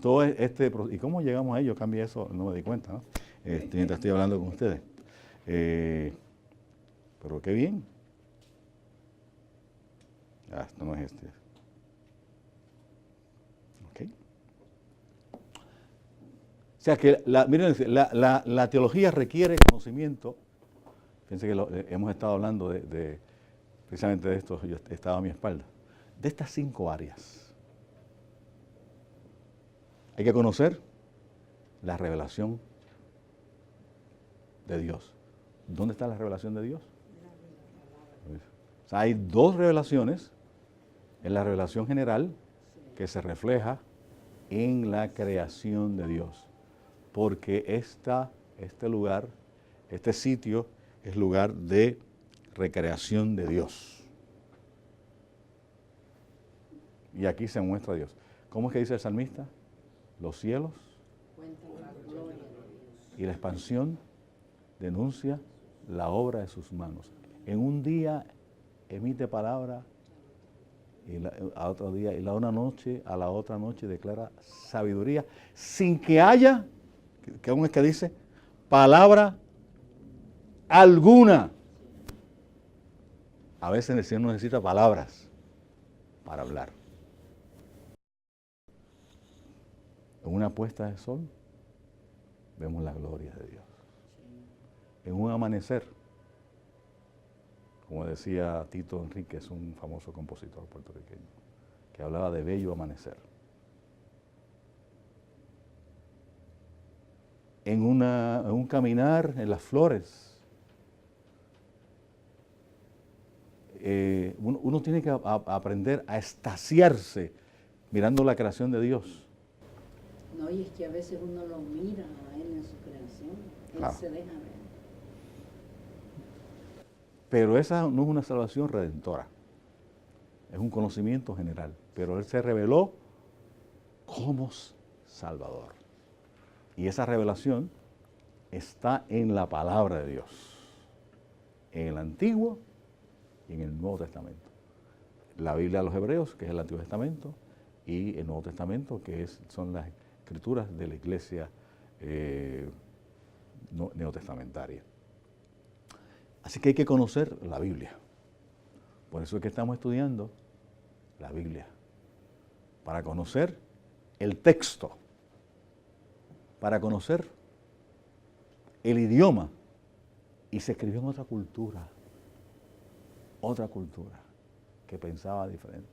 todo este... ¿Y cómo llegamos a ello? Cambié eso, no me di cuenta, ¿no? Mientras estoy hablando con ustedes. Pero qué bien. Esto no es este. Ok. O sea que, miren, la teología requiere conocimiento. Fíjense que hemos estado hablando precisamente de esto, yo estaba a mi espalda. De estas 5 áreas. Hay que conocer la revelación de Dios. ¿Dónde está la revelación de Dios? O sea, hay 2 revelaciones. En la revelación general, que se refleja en la creación de Dios. Porque este lugar, este sitio, es lugar de recreación de Dios. Y aquí se muestra Dios. ¿Cómo es que dice el salmista? Los cielos y la expansión denuncia la obra de sus manos. En un día emite palabra y a otro día, y a la otra noche declara sabiduría, sin que haya, que aún es que dice, palabra alguna. A veces el Señor no necesita palabras para hablar. En una puesta de sol vemos la gloria de Dios. En un amanecer, como decía Tito Enríquez, un famoso compositor puertorriqueño, que hablaba de bello amanecer. En un caminar en las flores, uno tiene que aprender a extasiarse mirando la creación de Dios. No, y es que a veces uno lo mira a Él en su creación, Claro. Él se deja ver. Pero esa no es una salvación redentora, es un conocimiento general. Pero Él se reveló como Salvador. Y esa revelación está en la palabra de Dios, en el Antiguo y en el Nuevo Testamento. La Biblia de los Hebreos, que es el Antiguo Testamento, y el Nuevo Testamento, que son las escrituras de la Iglesia neotestamentaria. Así que hay que conocer la Biblia. Por eso es que estamos estudiando la Biblia, para conocer el texto, para conocer el idioma. Y se escribió en otra cultura que pensaba diferente.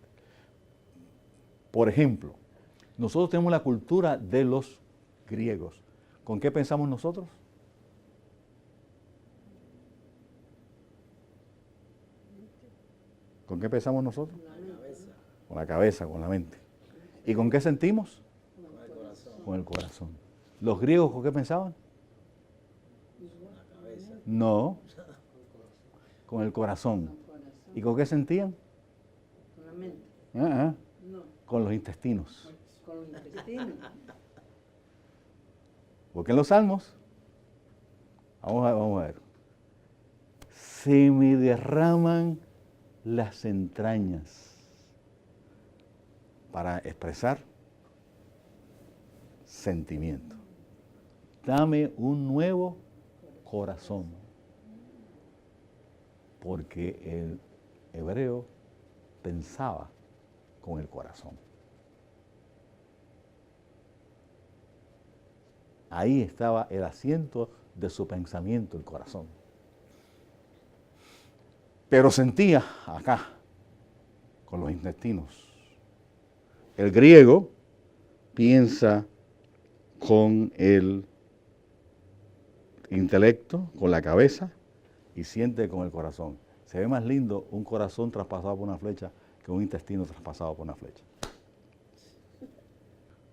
Por ejemplo, nosotros tenemos la cultura de los griegos. ¿Con qué pensamos nosotros? ¿Con qué pensamos nosotros? Con la cabeza, con la mente. ¿Y con qué sentimos? Con el corazón. ¿Los griegos con qué pensaban? No, con el corazón. ¿Y con qué sentían? Con la mente. No, Con los intestinos. los intestinos. Porque en los Salmos, vamos a ver, se me derraman las entrañas para expresar sentimiento. Dame un nuevo corazón, porque el hebreo pensaba con el corazón. Ahí estaba el asiento de su pensamiento, el corazón. Pero sentía acá, con los intestinos. El griego piensa con el intelecto, con la cabeza, y siente con el corazón. Se ve más lindo un corazón traspasado por una flecha que un intestino traspasado por una flecha.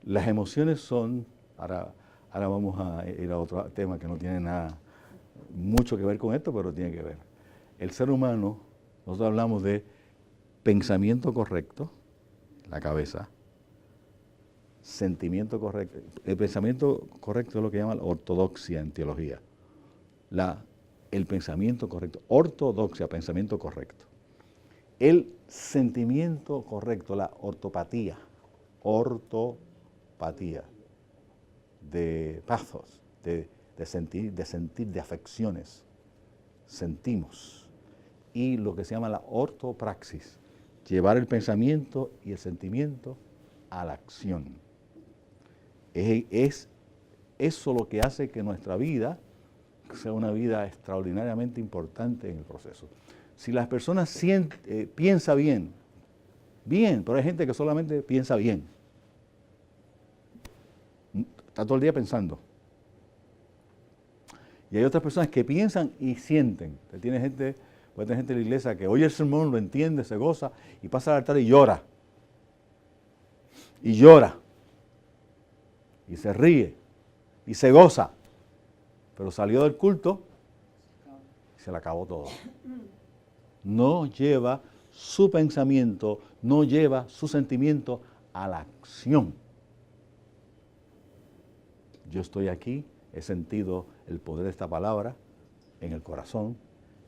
Las emociones son, ahora vamos a ir a otro tema que no tiene nada, mucho que ver con esto, pero tiene que ver. El ser humano, nosotros hablamos de pensamiento correcto, la cabeza, sentimiento correcto. El pensamiento correcto es lo que llaman ortodoxia en teología. El pensamiento correcto, ortodoxia, pensamiento correcto. El sentimiento correcto, la ortopatía de pathos, de sentir, de afecciones, sentimos. Y lo que se llama la ortopraxis, llevar el pensamiento y el sentimiento a la acción. Es eso lo que hace que nuestra vida sea una vida extraordinariamente importante en el proceso. Si las personas piensan bien, pero hay gente que solamente piensa bien. Está todo el día pensando. Y hay otras personas que piensan y sienten. Puede tener gente en la iglesia que oye el sermón, lo entiende, se goza, y pasa al altar y llora. Y llora. Y se ríe. Y se goza. Pero salió del culto y se le acabó todo. No lleva su pensamiento, no lleva su sentimiento a la acción. Yo estoy aquí, he sentido el poder de esta palabra en el corazón,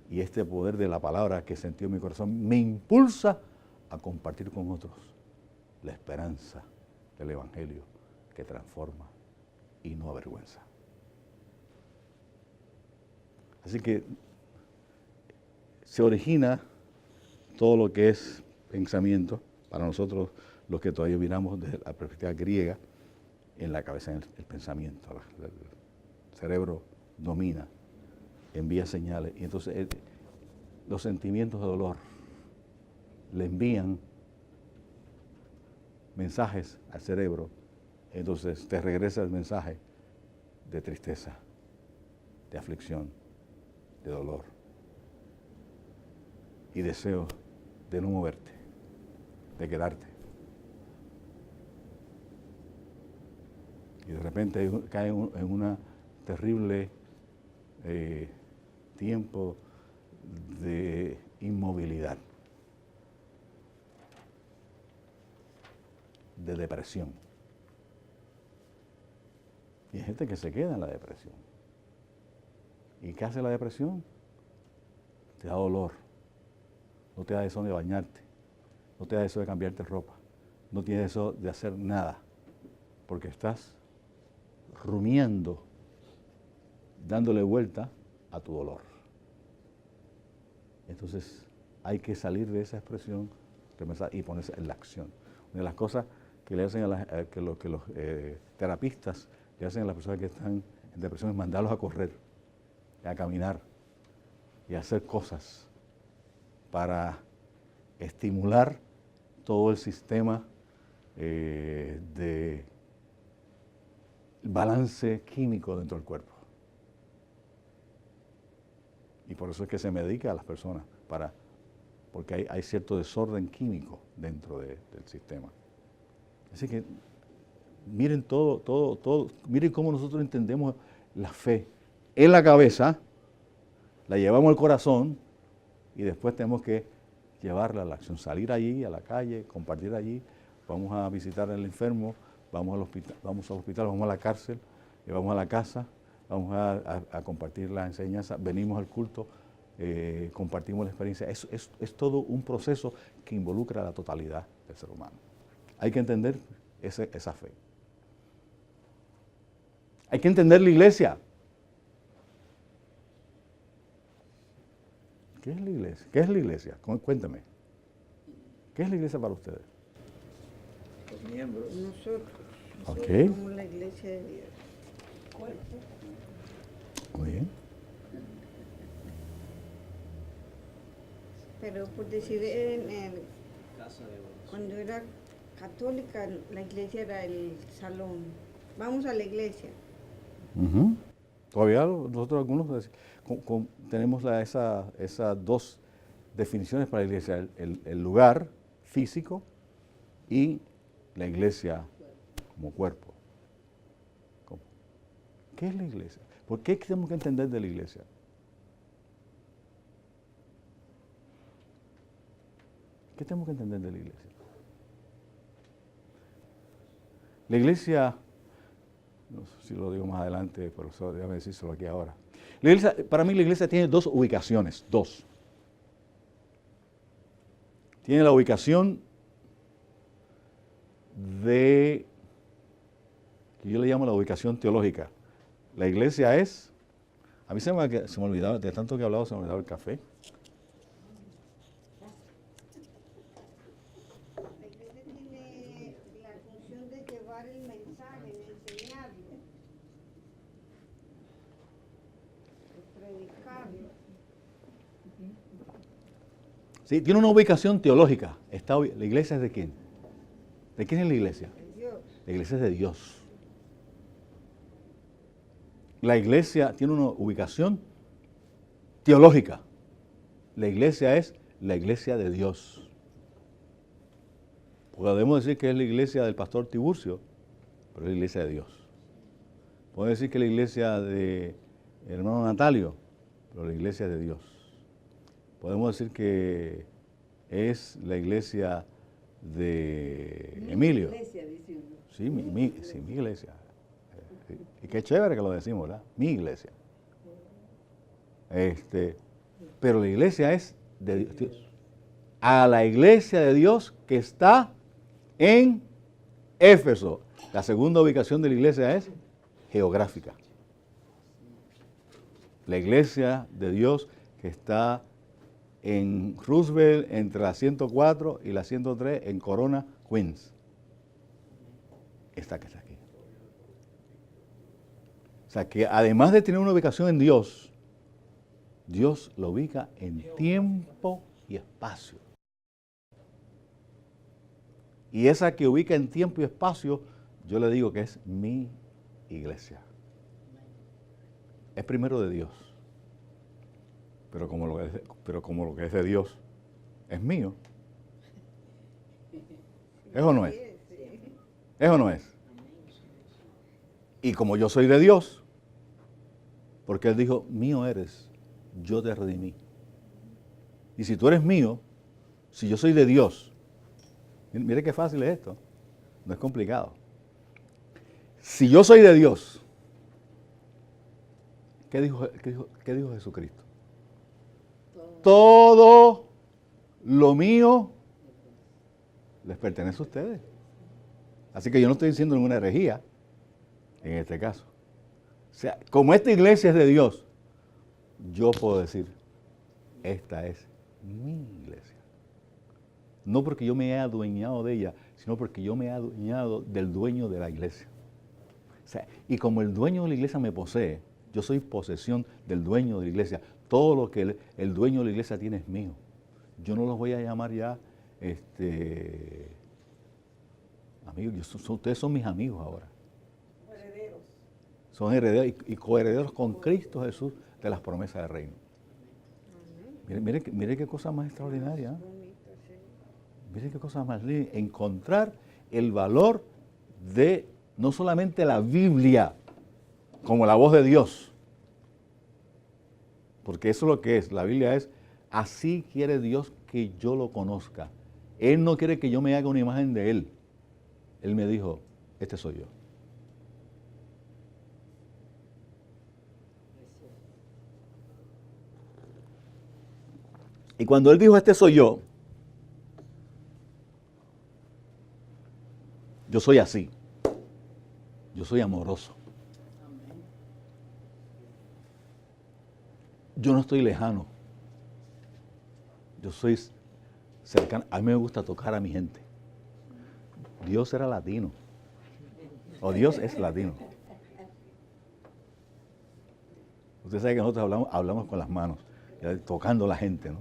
y este poder de la palabra que he sentido en mi corazón me impulsa a compartir con otros la esperanza del Evangelio que transforma y no avergüenza. Así que se origina todo lo que es pensamiento, para nosotros los que todavía miramos desde la perspectiva griega, en la cabeza el pensamiento. El cerebro domina, envía señales, y entonces los sentimientos de dolor le envían mensajes al cerebro, entonces te regresa el mensaje de tristeza, de aflicción, de dolor y deseo de no moverte, de quedarte. Y de repente cae en una terrible tiempo de inmovilidad, de depresión. Y hay gente que se queda en la depresión. ¿Y qué hace la depresión? Te da dolor, no te da eso de bañarte, no te da eso de cambiarte ropa, no tienes eso de hacer nada, porque estás rumiando, dándole vuelta a tu dolor. Entonces hay que salir de esa expresión y ponerse en la acción. Una de las cosas que le hacen que los terapistas le hacen a las personas que están en depresión es mandarlos a correr, a caminar y a hacer cosas para estimular todo el sistema de balance químico dentro del cuerpo. Y por eso es que se medica a las personas, porque hay cierto desorden químico dentro del sistema. Así que miren miren cómo nosotros entendemos la fe. En la cabeza, la llevamos al corazón y después tenemos que llevarla a la acción, salir allí, a la calle, compartir allí, vamos a visitar al enfermo, vamos al hospital, vamos a la cárcel, vamos a la casa, vamos a compartir la enseñanza, venimos al culto, compartimos la experiencia. Es todo un proceso que involucra a la totalidad del ser humano. Hay que entender esa fe. Hay que entender la iglesia. ¿Qué es la iglesia? ¿Qué es la iglesia? Cuéntame. ¿Qué es la iglesia para ustedes? Los miembros. Nosotros Ok. somos la iglesia de Dios. Muy bien. Pero por decir, cuando era católica, la iglesia era el salón. Vamos a la iglesia. Uh-huh. Todavía nosotros algunos tenemos esas dos definiciones para la iglesia, el lugar físico y la iglesia como cuerpo. ¿Qué es la iglesia? ¿Por qué tenemos que entender de la iglesia? ¿Qué tenemos que entender de la iglesia? La iglesia, no sé si lo digo más adelante, pero déjame decírselo aquí ahora. La iglesia, para mí la iglesia tiene dos ubicaciones, dos. Tiene la ubicación que yo le llamo la ubicación teológica. La iglesia es, a mí se me olvidaba, de tanto que he hablado se me olvidaba el café. La iglesia tiene la función de llevar el mensaje, de enseñarlo, de predicarlo. Sí, tiene una ubicación teológica. ¿La iglesia es de quién? ¿De quién es la iglesia? De Dios. La iglesia es de Dios. La iglesia tiene una ubicación teológica. La iglesia es la iglesia de Dios. Podemos decir que es la iglesia del pastor Tiburcio, pero es la iglesia de Dios. Podemos decir que es la iglesia del hermano Natalio, pero la iglesia de Dios. Podemos decir que es la iglesia de Emilio. Iglesia, dice uno. Sí, mi iglesia. Y qué chévere que lo decimos, ¿verdad? Mi iglesia. Pero la iglesia es de Dios. a la iglesia de Dios que está en Éfeso. La segunda ubicación de la iglesia es geográfica. La iglesia de Dios que está en Roosevelt, entre la 104 y la 103, en Corona, Queens. Esta que está aquí. O sea que además de tener una ubicación en Dios, Dios lo ubica en tiempo y espacio. Y esa que ubica en tiempo y espacio, yo le digo que es mi iglesia. Es primero de Dios. Pero como lo que es de Dios es mío. ¿Es o no es? ¿Es o no es? Y como yo soy de Dios, porque Él dijo, mío eres, yo te redimí. Y si tú eres mío, si yo soy de Dios, mire qué fácil es esto, no es complicado. Si yo soy de Dios, ¿qué dijo Jesucristo? Todo lo mío les pertenece a ustedes. Así que yo no estoy diciendo ninguna herejía en este caso. O sea, como esta iglesia es de Dios, yo puedo decir, esta es mi iglesia. No porque yo me haya adueñado de ella, sino porque yo me he adueñado del dueño de la iglesia. O sea, y como el dueño de la iglesia me posee, yo soy posesión del dueño de la iglesia. Todo lo que el dueño de la iglesia tiene es mío. Yo no los voy a llamar ya, amigos, ustedes son mis amigos ahora. Herederos. Son herederos y coherederos con Cristo Jesús de las promesas del reino. Mire qué cosa más extraordinaria. Mire qué cosa más linda. Encontrar el valor de no solamente la Biblia como la voz de Dios, porque eso es lo que es. La Biblia es, así quiere Dios que yo lo conozca. Él no quiere que yo me haga una imagen de Él. Él me dijo, este soy yo. Y cuando Él dijo, este soy yo soy así. Yo soy amoroso. Yo no estoy lejano. Yo soy cercano. A mí me gusta tocar a mi gente. Dios era latino. O Dios es latino. Usted sabe que nosotros hablamos con las manos, tocando a la gente, ¿no?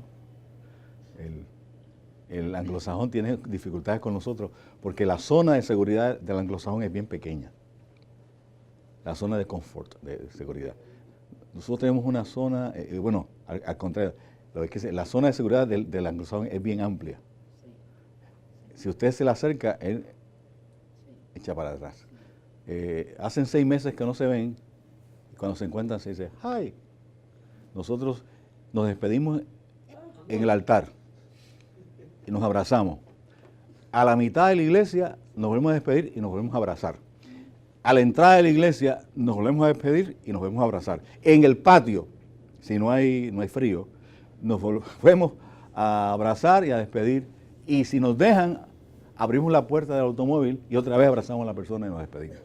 El anglosajón tiene dificultades con nosotros porque la zona de seguridad del anglosajón es bien pequeña. La zona de confort, de seguridad. Nosotros tenemos una zona, al contrario, la zona de seguridad del anglosajón es bien amplia. Si usted se le acerca, él echa para atrás. Hacen 6 meses que no se ven, y cuando se encuentran se dice, ¡hi! Nosotros nos despedimos en el altar y nos abrazamos. A la mitad de la iglesia nos volvemos a despedir y nos volvemos a abrazar. A la entrada de la iglesia nos volvemos a despedir y nos volvemos a abrazar. En el patio, si no hay frío, nos volvemos a abrazar y a despedir. Y si nos dejan, abrimos la puerta del automóvil y otra vez abrazamos a la persona y nos despedimos.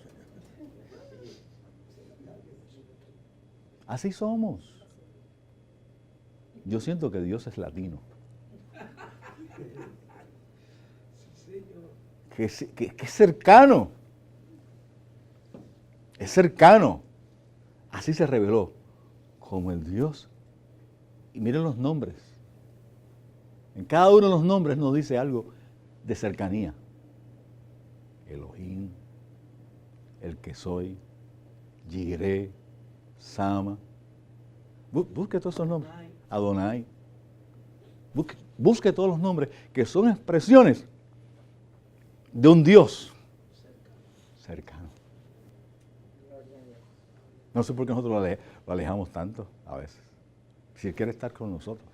Así somos. Yo siento que Dios es latino. Que es cercano. Es cercano. Así se reveló como el Dios. Y miren los nombres. En cada uno de los nombres nos dice algo de cercanía. Elohim, el que soy, Jireh, Sama. Busque todos esos nombres. Adonai. Busque todos los nombres que son expresiones de un Dios cercano. No sé por qué nosotros lo alejamos tanto a veces. Si Él quiere estar con nosotros.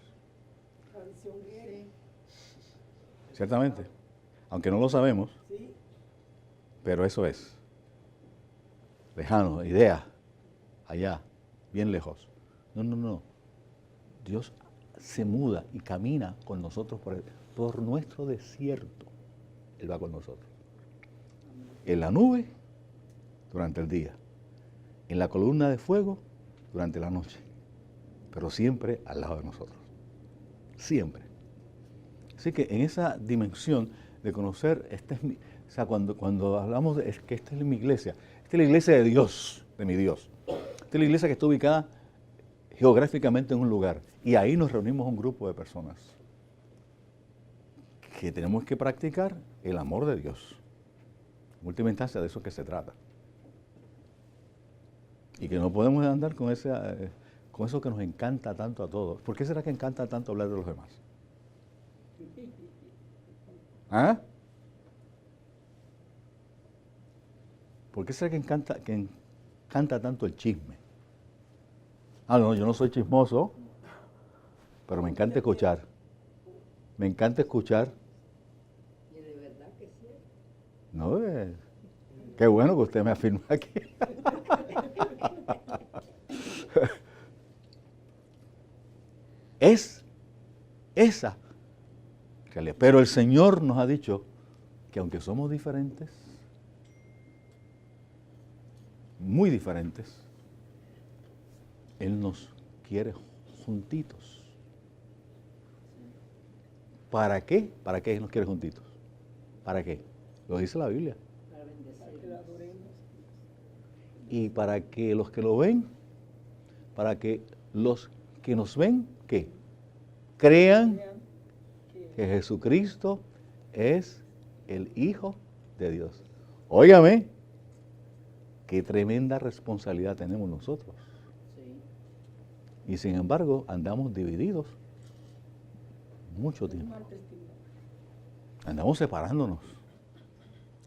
Ciertamente. Aunque no lo sabemos, pero eso es. Lejano, idea, allá, bien lejos. No. Dios se muda y camina con nosotros por nuestro desierto, Él va con nosotros. En la nube, durante el día. En la columna de fuego, durante la noche. Pero siempre al lado de nosotros. Siempre. Así que en esa dimensión de conocer, o sea, cuando hablamos de que esta es mi iglesia, esta es la iglesia de Dios, de mi Dios. Esta es la iglesia que está ubicada geográficamente en un lugar. Y ahí nos reunimos un grupo de personas que tenemos que practicar el amor de Dios. En última instancia, de eso que se trata. Y que no podemos andar con eso que nos encanta tanto a todos. ¿Por qué será que encanta tanto hablar de los demás? ¿Ah? ¿Por qué será que encanta tanto el chisme? Ah, no, yo no soy chismoso, pero me encanta escuchar. Me encanta escuchar. Y de verdad que sí. No, qué bueno que usted me afirma aquí. Es esa realidad. Pero el Señor nos ha dicho que aunque somos diferentes, muy diferentes, Él nos quiere juntitos. ¿Para qué? ¿Para qué Él nos quiere juntitos? ¿Para qué? Lo dice la Biblia. Para bendecirnos. Y para que los que lo ven, para que los que nos ven, ¿qué? Crean que Jesucristo es el Hijo de Dios. Óigame, qué tremenda responsabilidad tenemos nosotros. Sí. Y sin embargo, andamos divididos mucho tiempo. Andamos separándonos.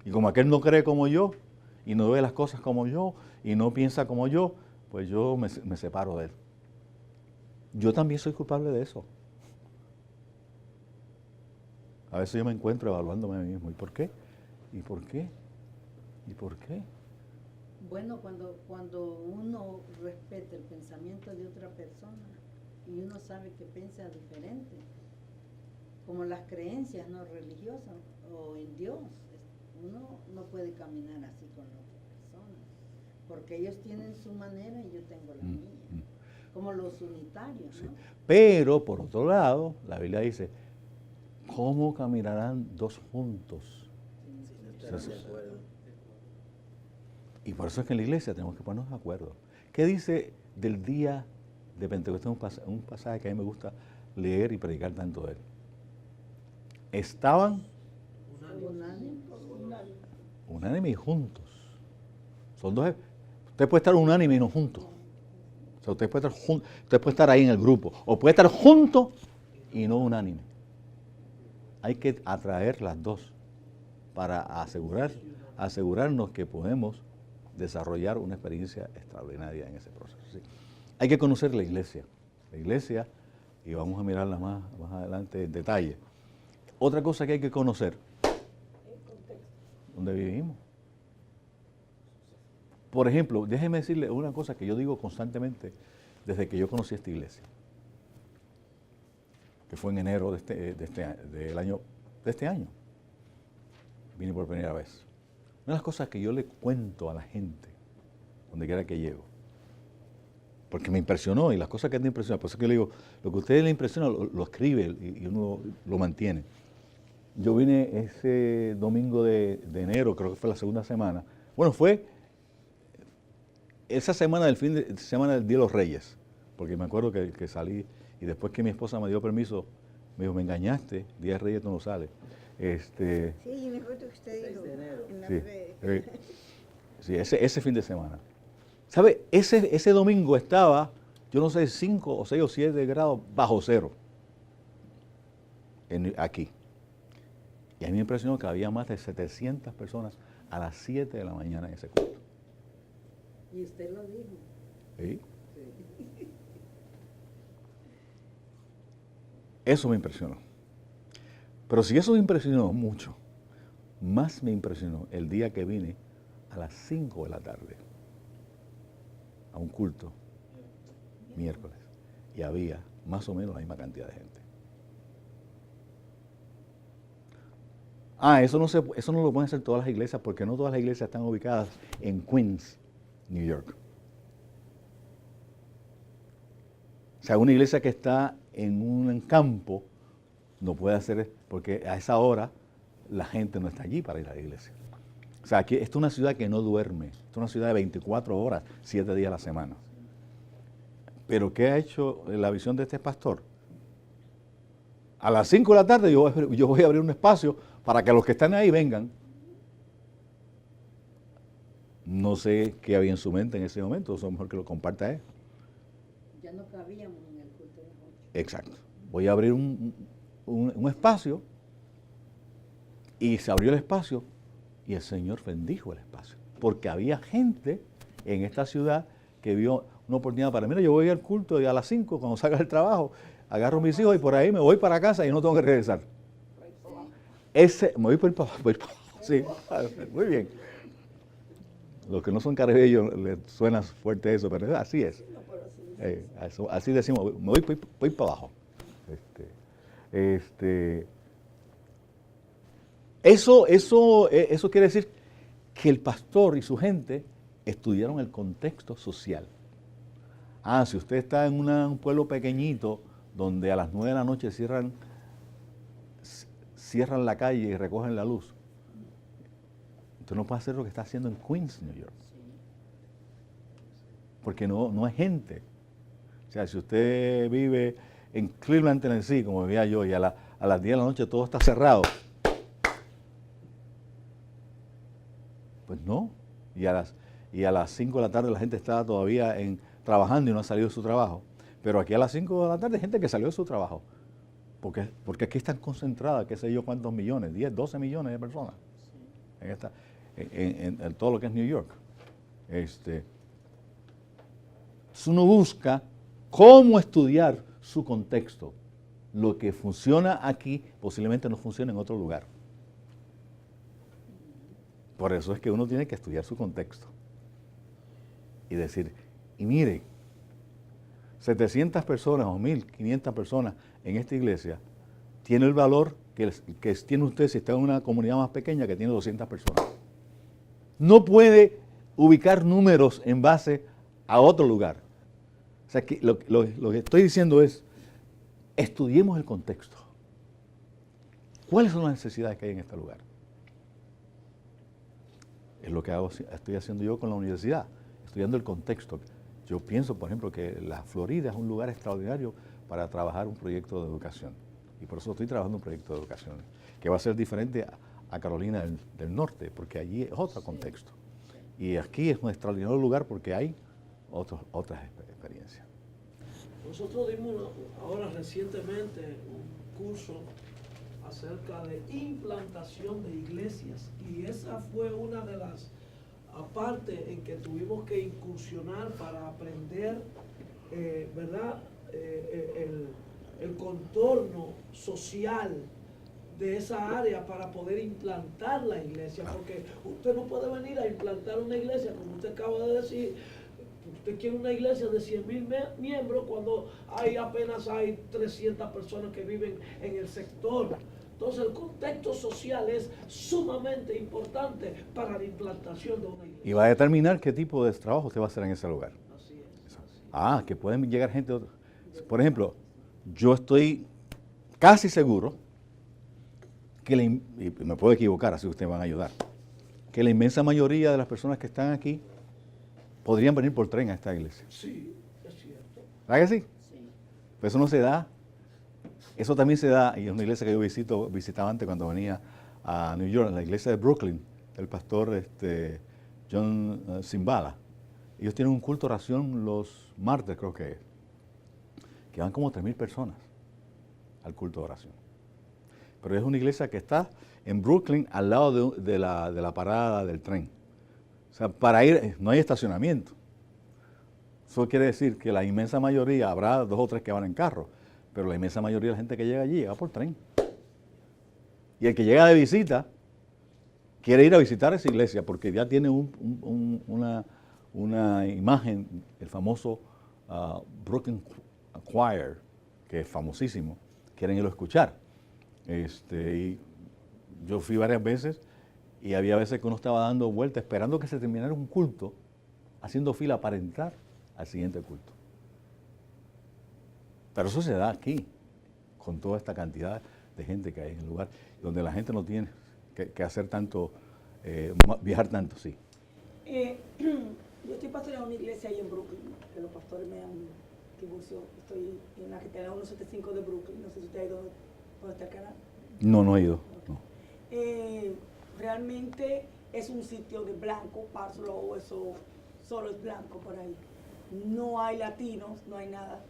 Y como aquel no cree como yo, y no ve las cosas como yo, y no piensa como yo, pues yo me separo de él. Yo también soy culpable de eso. A veces yo me encuentro evaluándome a mí mismo. ¿Y por qué? ¿Y por qué? ¿Y por qué? Bueno, cuando uno respeta el pensamiento de otra persona y uno sabe que piensa diferente, como las creencias no religiosas o en Dios, uno no puede caminar así con las otras personas, porque ellos tienen su manera y yo tengo la mía, como los unitarios, ¿no? Sí. Pero, por otro lado, la Biblia dice, ¿cómo caminarán dos juntos? Y por eso es que en la iglesia tenemos que ponernos de acuerdo. ¿Qué dice del día de Pentecostés? Un pasaje que a mí me gusta leer y predicar tanto de él. Estaban unánime y juntos. Son dos. Usted puede estar unánime y no juntos. O sea, usted puede estar ahí en el grupo. O puede estar junto y no unánime. Hay que atraer las dos para asegurarnos que podemos desarrollar una experiencia extraordinaria en ese proceso. ¿Sí? Hay que conocer la iglesia, y vamos a mirarla más adelante en detalle. Otra cosa que hay que conocer, ¿dónde vivimos? Por ejemplo, déjeme decirle una cosa que yo digo constantemente desde que yo conocí esta iglesia, que fue en enero de este año. Vine por primera vez. Una de las cosas que yo le cuento a la gente, donde quiera que llego, porque me impresionó, y las cosas que te impresionan, por eso que yo le digo, lo que a ustedes les impresiona lo escribe y uno lo mantiene. Yo vine ese domingo de enero, creo que fue la segunda semana. Bueno, fue esa semana del fin de semana del Día de los Reyes, porque me acuerdo que salí, y después que mi esposa me dio permiso, me dijo, me engañaste, Día de Reyes tú no sales. Sí, y me acuerdo que usted dijo en las Sí, redes. sí, ese fin de semana. ¿Sabe? Ese domingo estaba, yo no sé, 5 o 6 o 7 grados bajo cero aquí. Y a mí me impresionó que había más de 700 personas a las 7 de la mañana en ese culto. Y usted lo dijo. ¿Sí? Eso me impresionó. Pero si eso me impresionó mucho, más me impresionó el día que vine a las 5 de la tarde a un culto, miércoles, y había más o menos la misma cantidad de gente. eso no lo pueden hacer todas las iglesias porque no todas las iglesias están ubicadas en Queens, New York. O sea, una iglesia que está en un campo no puede hacer, porque a esa hora la gente no está allí para ir a la iglesia. O sea, aquí, esta es una ciudad que no duerme, esta es una ciudad de 24 horas, 7 días a la semana. Pero ¿qué ha hecho la visión de este pastor? A las 5 de la tarde yo voy a abrir un espacio para que los que están ahí vengan. No sé qué había en su mente en ese momento, eso es mejor que lo comparta él. Ya no cabíamos en el culto de las 8. Exacto. Voy a abrir un espacio y se abrió el espacio y el Señor bendijo el espacio. Porque había gente en esta ciudad que vio una oportunidad para, mira, yo voy al culto y a las 5 cuando salga del trabajo, agarro a mis hijos y por ahí me voy para casa y no tengo que regresar. Me voy por abajo. Sí, muy bien. Los que no son caribeños les suena fuerte eso, pero así es. Así decimos, me voy para abajo. Eso quiere decir que el pastor y su gente estudiaron el contexto social. Si usted está en un pueblo pequeñito donde a las 9 de la noche cierran la calle y recogen la luz, usted no puede hacer lo que está haciendo en Queens, New York. Porque no es gente. O sea, si usted vive en Cleveland, Tennessee, como vivía yo, y a las 10 de la noche todo está cerrado, pues no. Y a las 5 de la tarde la gente está todavía trabajando y no ha salido de su trabajo. Pero aquí a las 5 de la tarde hay gente que salió de su trabajo. Porque aquí están concentradas, qué sé yo, cuántos millones, 10, 12 millones de personas. En todo lo que es New York. Uno busca cómo estudiar su contexto. Lo que funciona aquí posiblemente no funcione en otro lugar. Por eso es que uno tiene que estudiar su contexto. Y decir, y mire, 700 personas o 1.500 personas en esta iglesia tiene el valor que tiene usted si está en una comunidad más pequeña que tiene 200 personas. No puede ubicar números en base a otro lugar. O sea, que lo que estoy diciendo es, estudiemos el contexto. ¿Cuáles son las necesidades que hay en este lugar? Es lo que estoy haciendo yo con la universidad, estudiando el contexto. Yo pienso, por ejemplo, que la Florida es un lugar extraordinario para trabajar un proyecto de educación. Y por eso estoy trabajando un proyecto de educación, que va a ser diferente a Carolina del Norte, porque allí es otro contexto. Y aquí es un extraordinario lugar porque hay otras experiencias. Nosotros dimos ahora recientemente un curso acerca de implantación de iglesias y esa fue una de las partes en que tuvimos que incursionar para aprender, ¿verdad? El contorno social de esa área para poder implantar la iglesia, porque usted no puede venir a implantar una iglesia, como usted acaba de decir. Usted quiere una iglesia de 100,000 miembros cuando apenas hay 300 personas que viven en el sector. Entonces el contexto social es sumamente importante para la implantación de una iglesia. Y va a determinar qué tipo de trabajo usted va a hacer en ese lugar. Así es. Que pueden llegar gente. Por ejemplo, yo estoy casi seguro que, y me puedo equivocar, así que ustedes van a ayudar, que la inmensa mayoría de las personas que están aquí podrían venir por tren a esta iglesia. Sí, es cierto. ¿Verdad que sí? Sí. Pero eso no se da. Eso también se da, y es una iglesia que yo visitaba antes cuando venía a New York, la iglesia de Brooklyn, del pastor John Zimbala. Ellos tienen un culto de oración los martes, creo que van como 3,000 personas al culto de oración. Pero es una iglesia que está en Brooklyn al lado de la parada del tren. O sea, para ir no hay estacionamiento. Eso quiere decir que la inmensa mayoría, habrá 2 o 3 que van en carro, pero la inmensa mayoría de la gente que llega allí llega por tren. Y el que llega de visita quiere ir a visitar esa iglesia porque ya tiene una imagen, el famoso Brooklyn Choir, que es famosísimo, quieren irlo a escuchar. Y Yo fui varias veces y había veces que uno estaba dando vueltas esperando que se terminara un culto, haciendo fila para entrar al siguiente culto. Pero eso se da aquí, con toda esta cantidad de gente que hay en el lugar, donde la gente no tiene que hacer tanto, viajar tanto, sí. Yo estoy pastoreando una iglesia ahí en Brooklyn, que los pastores me han Tiburcio. Estoy en la GTA 175 de Brooklyn, no sé si usted ha ido donde está el canal. No he ido. No. Realmente es un sitio de blanco, Parslow, eso solo es blanco por ahí. No hay latinos, no hay nada.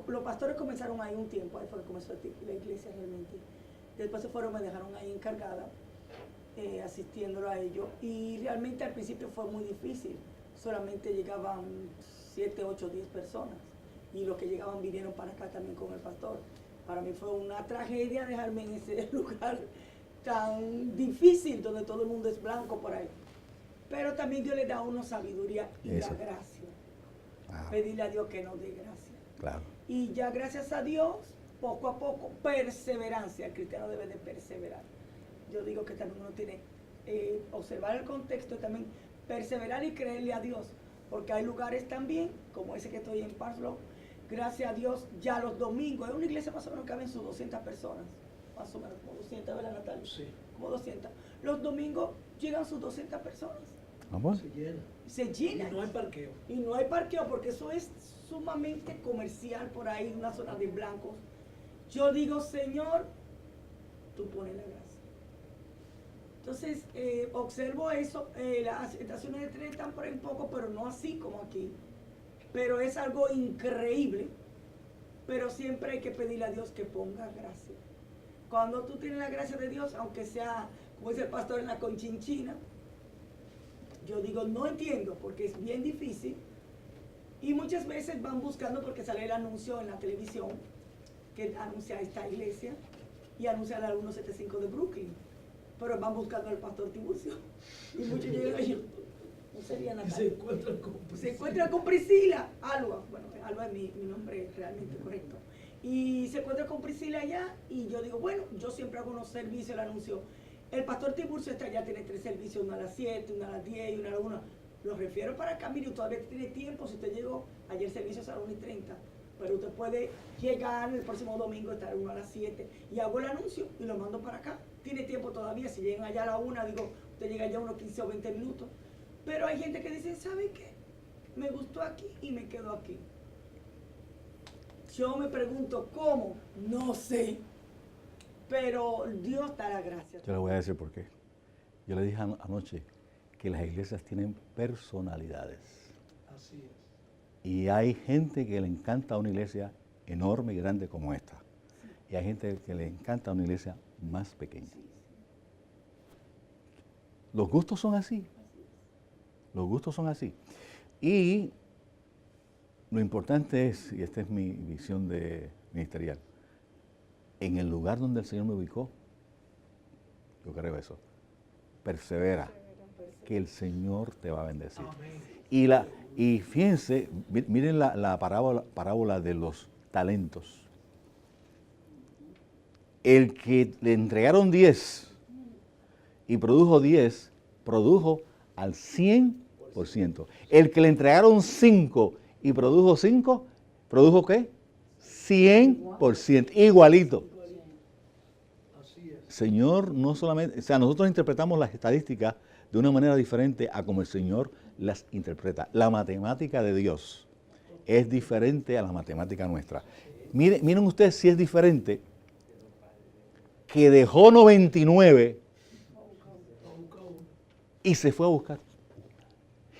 Los pastores comenzaron ahí un tiempo, ahí fue que comenzó la iglesia realmente. Después se fueron, me dejaron ahí encargada, asistiéndolo a ellos. Y realmente al principio fue muy difícil. Solamente llegaban 7, 8, 10 personas. Y los que llegaban vinieron para acá también con el pastor. Para mí fue una tragedia dejarme en ese lugar tan difícil, donde todo el mundo es blanco por ahí. Pero también Dios le da a uno sabiduría y la gracia. Pedirle a Dios que nos dé gracia. Claro. Y ya gracias a Dios, poco a poco, perseverancia. El cristiano debe de perseverar. Yo digo que también uno tiene observar el contexto y también perseverar y creerle a Dios. Porque hay lugares también, como ese que estoy en Parslow, gracias a Dios, ya los domingos, es una iglesia más o menos que caben sus 200 personas, más o menos, como 200, ¿verdad, Natalia? Sí. Como 200. Los domingos llegan sus 200 personas. ¿Vamos? Se llena. Se llena. Y no hay parqueo. Y no hay parqueo, porque eso es sumamente comercial por ahí, una zona de blancos. Yo digo, Señor, tú pones la gracia. Entonces, observo eso, las estaciones de tren están por ahí un poco, pero no así como aquí. Pero es algo increíble. Pero siempre hay que pedirle a Dios que ponga gracia. Cuando tú tienes la gracia de Dios, aunque sea, como dice el pastor, en la conchinchina, yo digo, no entiendo, porque es bien difícil. Y muchas veces van buscando, porque sale el anuncio en la televisión, que anuncia esta iglesia, y anuncia la 175 de Brooklyn. Pero van buscando al pastor Tiburcio. Y muchos llegan y no sería Natalia. Se encuentran con Priscila. Se encuentra con Priscila, Alba. Bueno, Alba es mi nombre realmente correcto. Y se encuentra con Priscila allá. Y yo digo, bueno, yo siempre hago unos servicios, el anuncio. El pastor Tiburcio está allá, tiene 3 servicios, uno a las 7, uno a las 10 y uno a las 1. Los refiero para acá, mire, todavía tiene tiempo. Si usted llegó, ayer servicio es a las 1:30. Pero usted puede llegar el próximo domingo, estar uno a las 7. Y hago el anuncio y lo mando para acá. Tiene tiempo todavía. Si llegan allá a la 1, digo, usted llega allá unos 15 o 20 minutos. Pero hay gente que dice, ¿sabe qué? Me gustó aquí y me quedo aquí. Yo me pregunto, ¿cómo? No sé. Pero Dios da la gracia. Yo le voy a decir por qué. Yo le dije anoche que las iglesias tienen personalidades. Así es. Y hay gente que le encanta una iglesia enorme y grande como esta. Y hay gente que le encanta una iglesia más pequeña. Los gustos son así. Los gustos son así. Y lo importante es, y esta es mi visión ministerial, en el lugar donde el Señor me ubicó, yo creo eso, persevera, que el Señor te va a bendecir. Amén. Y fíjense, miren la parábola de los talentos. El que le entregaron 10 y produjo 10, produjo al 100%. El que le entregaron 5 y produjo 5, ¿produjo qué? 100%, igualito. Así es. Señor, no solamente, o sea, nosotros interpretamos las estadísticas de una manera diferente a como el Señor las interpreta. La matemática de Dios es diferente a la matemática nuestra. Miren ustedes si es diferente, que dejó 99 y se fue a buscar.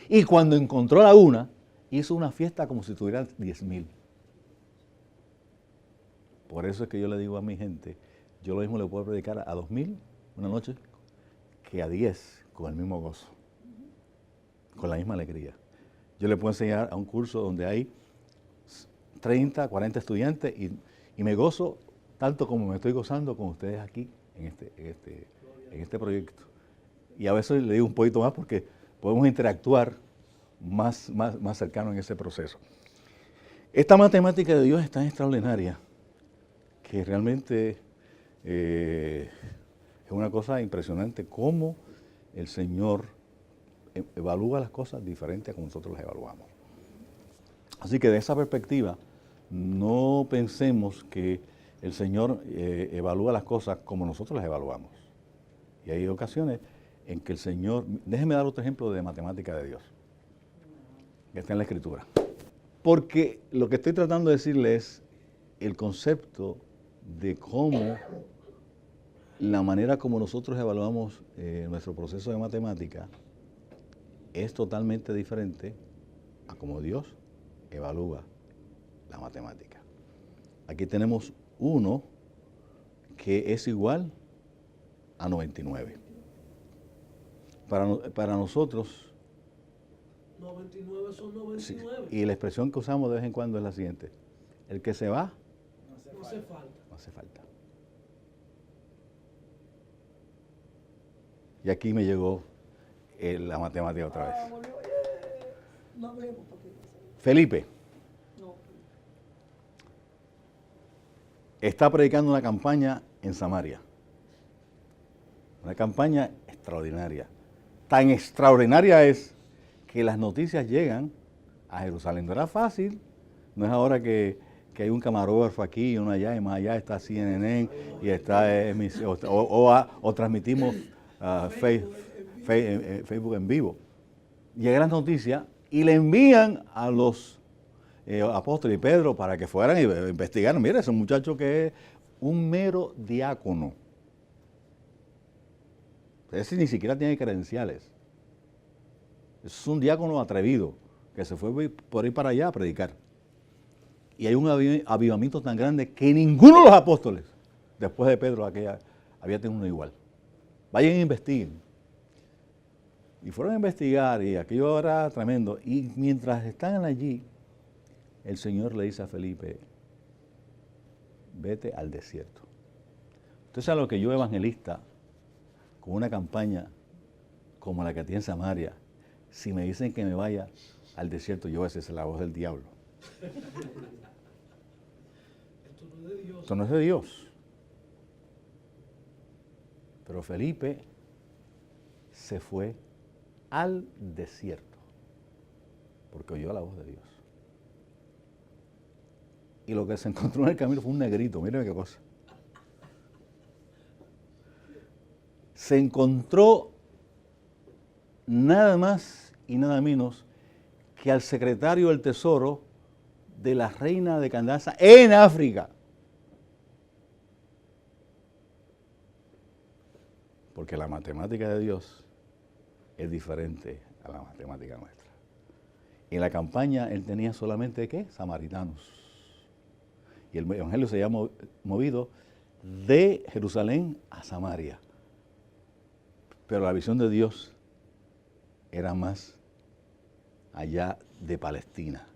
Y cuando encontró la una, hizo una fiesta como si tuviera 10,000. Por eso es que yo le digo a mi gente, yo lo mismo le puedo predicar a 2,000 una noche que a 10 con el mismo gozo, con la misma alegría. Yo le puedo enseñar a un curso donde hay 30, 40 estudiantes y me gozo tanto como me estoy gozando con ustedes aquí en este proyecto. Y a veces le digo un poquito más porque podemos interactuar más cercano en ese proceso. Esta matemática de Dios es tan extraordinaria que realmente Es una cosa impresionante cómo el Señor evalúa las cosas diferentes a como nosotros las evaluamos. Así que de esa perspectiva, no pensemos que el Señor evalúa las cosas como nosotros las evaluamos. Y hay ocasiones en que el Señor... Déjenme dar otro ejemplo de matemática de Dios, que está en la Escritura. Porque lo que estoy tratando de decirles es el concepto de cómo la manera como nosotros evaluamos nuestro proceso de matemática es totalmente diferente a como Dios evalúa la matemática. Aquí tenemos 1 que es igual a 99. Para nosotros... 99 son 99. Sí, y la expresión que usamos de vez en cuando es la siguiente: el que se va, No hace falta. no hace falta. Y aquí me llegó la matemática otra vez. No hablemos porque Felipe no. está predicando una campaña en Samaria. Una campaña extraordinaria. Tan extraordinaria es que las noticias llegan a Jerusalén. No era fácil. No es ahora que hay un camarógrafo aquí y uno allá, y más allá está CNN y está o transmitimos Facebook en vivo. Llega las noticias y le envían a los apóstoles y Pedro para que fueran y investigaran. Mira, ese muchacho que es un mero diácono. Ese ni siquiera tiene credenciales. Es un diácono atrevido que se fue por ir para allá a predicar. Y hay un avivamiento tan grande que ninguno de los apóstoles, después de Pedro, había tenido uno igual. Vayan e investiguen. Y fueron a investigar y aquello era tremendo. Y mientras están allí, el Señor le dice a Felipe: vete al desierto. Usted sabe lo que yo, evangelista, con una campaña como la que tiene en Samaria, si me dicen que me vaya al desierto, yo voy a decir, esa es la voz del diablo. Esto no es de Dios. Esto no es de Dios. Pero Felipe se fue al desierto porque oyó la voz de Dios. Y lo que se encontró en el camino fue un negrito, miren qué cosa. Se encontró nada más y nada menos que al secretario del Tesoro de la reina de Candaza en África. Porque la matemática de Dios es diferente a la matemática nuestra. En la campaña él tenía solamente, ¿qué? Samaritanos. Y el evangelio se había movido de Jerusalén a Samaria. Pero la visión de Dios era más allá de Palestina.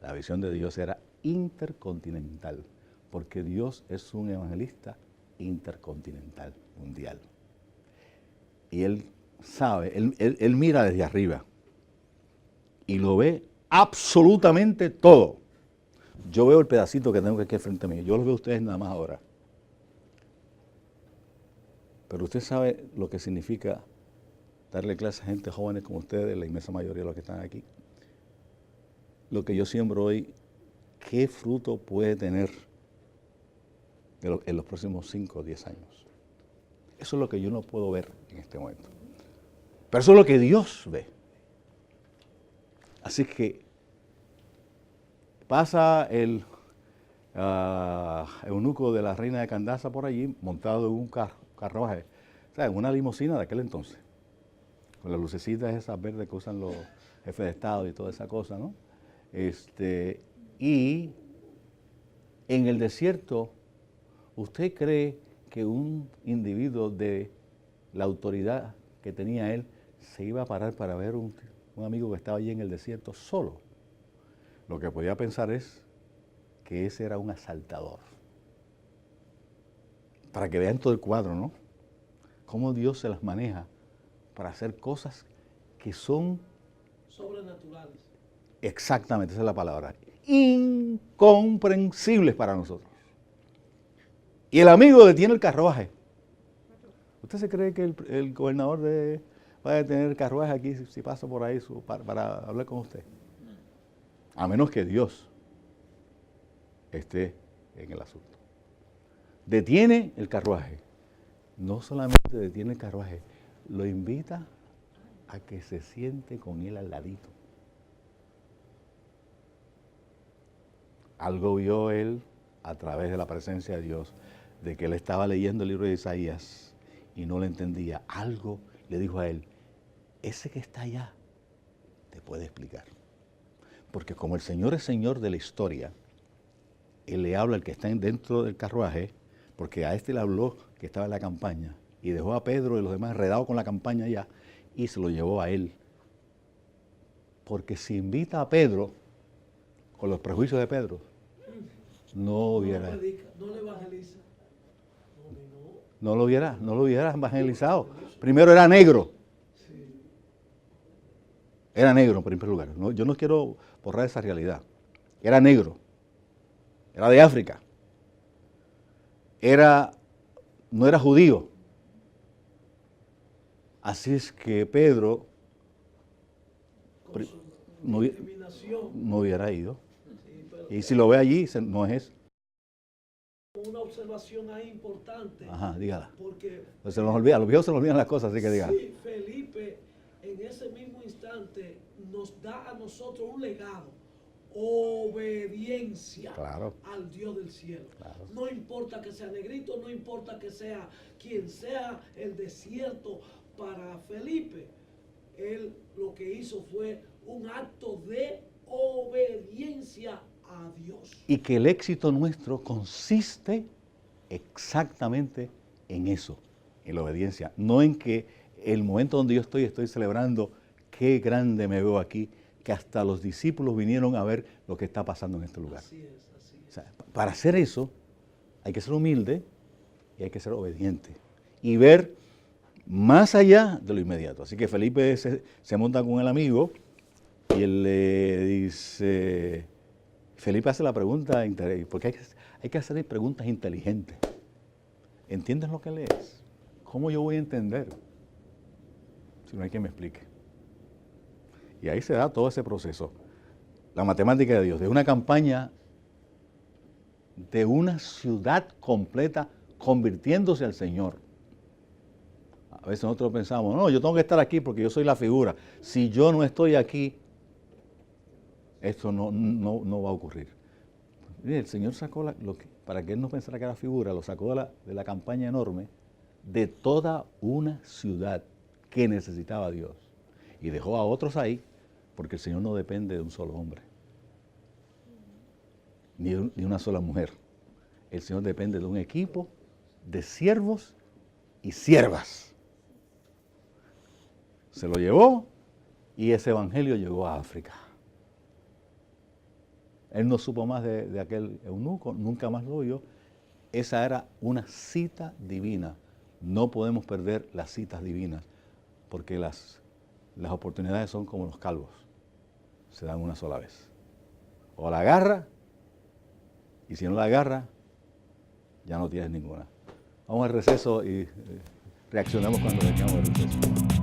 La visión de Dios era intercontinental, porque Dios es un evangelista intercontinental, mundial. Y él sabe, él mira desde arriba y lo ve absolutamente todo. Yo veo el pedacito que tengo aquí frente a mí, yo lo veo a ustedes nada más ahora. Pero usted sabe lo que significa darle clases a gente jóvenes como ustedes, la inmensa mayoría de los que están aquí. Lo que yo siembro hoy, ¿qué fruto puede tener en los próximos 5 o 10 años? Eso es lo que yo no puedo ver en este momento. Pero eso es lo que Dios ve. Así que pasa el eunuco de la reina de Candaza por allí, montado en un carruaje, o sea, en una limusina de aquel entonces, con las lucecitas esas verdes que usan los jefes de Estado y toda esa cosa, ¿no? Y en el desierto, ¿usted cree que un individuo de la autoridad que tenía él se iba a parar para ver un amigo que estaba allí en el desierto solo? Lo que podía pensar es que ese era un asaltador. Para que vean todo el cuadro, ¿no? Cómo Dios se las maneja para hacer cosas que son... sobrenaturales. Exactamente, esa es la palabra. Incomprensibles para nosotros. Y el amigo detiene el carruaje. ¿Usted se cree que el gobernador va a tener carruaje aquí si paso por ahí para hablar con usted? A menos que Dios esté en el asunto. Detiene el carruaje. No solamente detiene el carruaje, lo invita a que se siente con él al ladito. Algo vio él a través de la presencia de Dios, de que él estaba leyendo el libro de Isaías y no lo entendía. Algo le dijo a él, ese que está allá te puede explicar. Porque como el Señor es Señor de la historia, Él le habla al que está dentro del carruaje, porque a este le habló que estaba en la campaña, y dejó a Pedro y los demás enredados con la campaña ya, y se lo llevó a él. Porque si invita a Pedro, con los prejuicios de Pedro, no hubiera... No le evangeliza. No lo hubiera evangelizado. Primero era negro. Era negro en primer lugar. No, yo no quiero borrar esa realidad. Era negro. Era de África. No era judío. Así es que Pedro no hubiera ido. Y si lo ve allí, no es eso. Una observación ahí importante. Ajá, dígala. Porque pues se nos olvida, a los viejos se nos olvidan las cosas, así que dígala. sí, Felipe en ese mismo instante nos da a nosotros un legado, obediencia al Dios del cielo. Claro. No importa que sea negrito, no importa que sea quien sea el desierto, para Felipe, él lo que hizo fue un acto de obediencia a Dios. Y que el éxito nuestro consiste exactamente en eso, en la obediencia. No en que el momento donde yo estoy celebrando qué grande me veo aquí, que hasta los discípulos vinieron a ver lo que está pasando en este lugar. Así es, así es. O sea, para hacer eso hay que ser humilde y hay que ser obediente y ver más allá de lo inmediato. Así que Felipe se monta con el amigo y él le dice... Felipe hace la pregunta, porque hay que hacer preguntas inteligentes. ¿Entiendes lo que lees? ¿Cómo yo voy a entender si no hay quien me explique? Y ahí se da todo ese proceso. La matemática de Dios, de una campaña, de una ciudad completa convirtiéndose al Señor. A veces nosotros pensamos, no, yo tengo que estar aquí porque yo soy la figura. Si yo no estoy aquí, esto no va a ocurrir. Mire, el Señor sacó, para que Él no pensara que era figura, lo sacó de la campaña enorme de toda una ciudad que necesitaba a Dios. Y dejó a otros ahí, porque el Señor no depende de un solo hombre, ni una sola mujer. El Señor depende de un equipo de siervos y siervas. Se lo llevó y ese evangelio llegó a África. Él no supo más de aquel eunuco, nunca más lo vio. Esa era una cita divina. No podemos perder las citas divinas, porque las oportunidades son como los calvos, se dan una sola vez. O la agarra, y si no la agarra, ya no tienes ninguna. Vamos al receso y reaccionamos cuando vengamos al receso.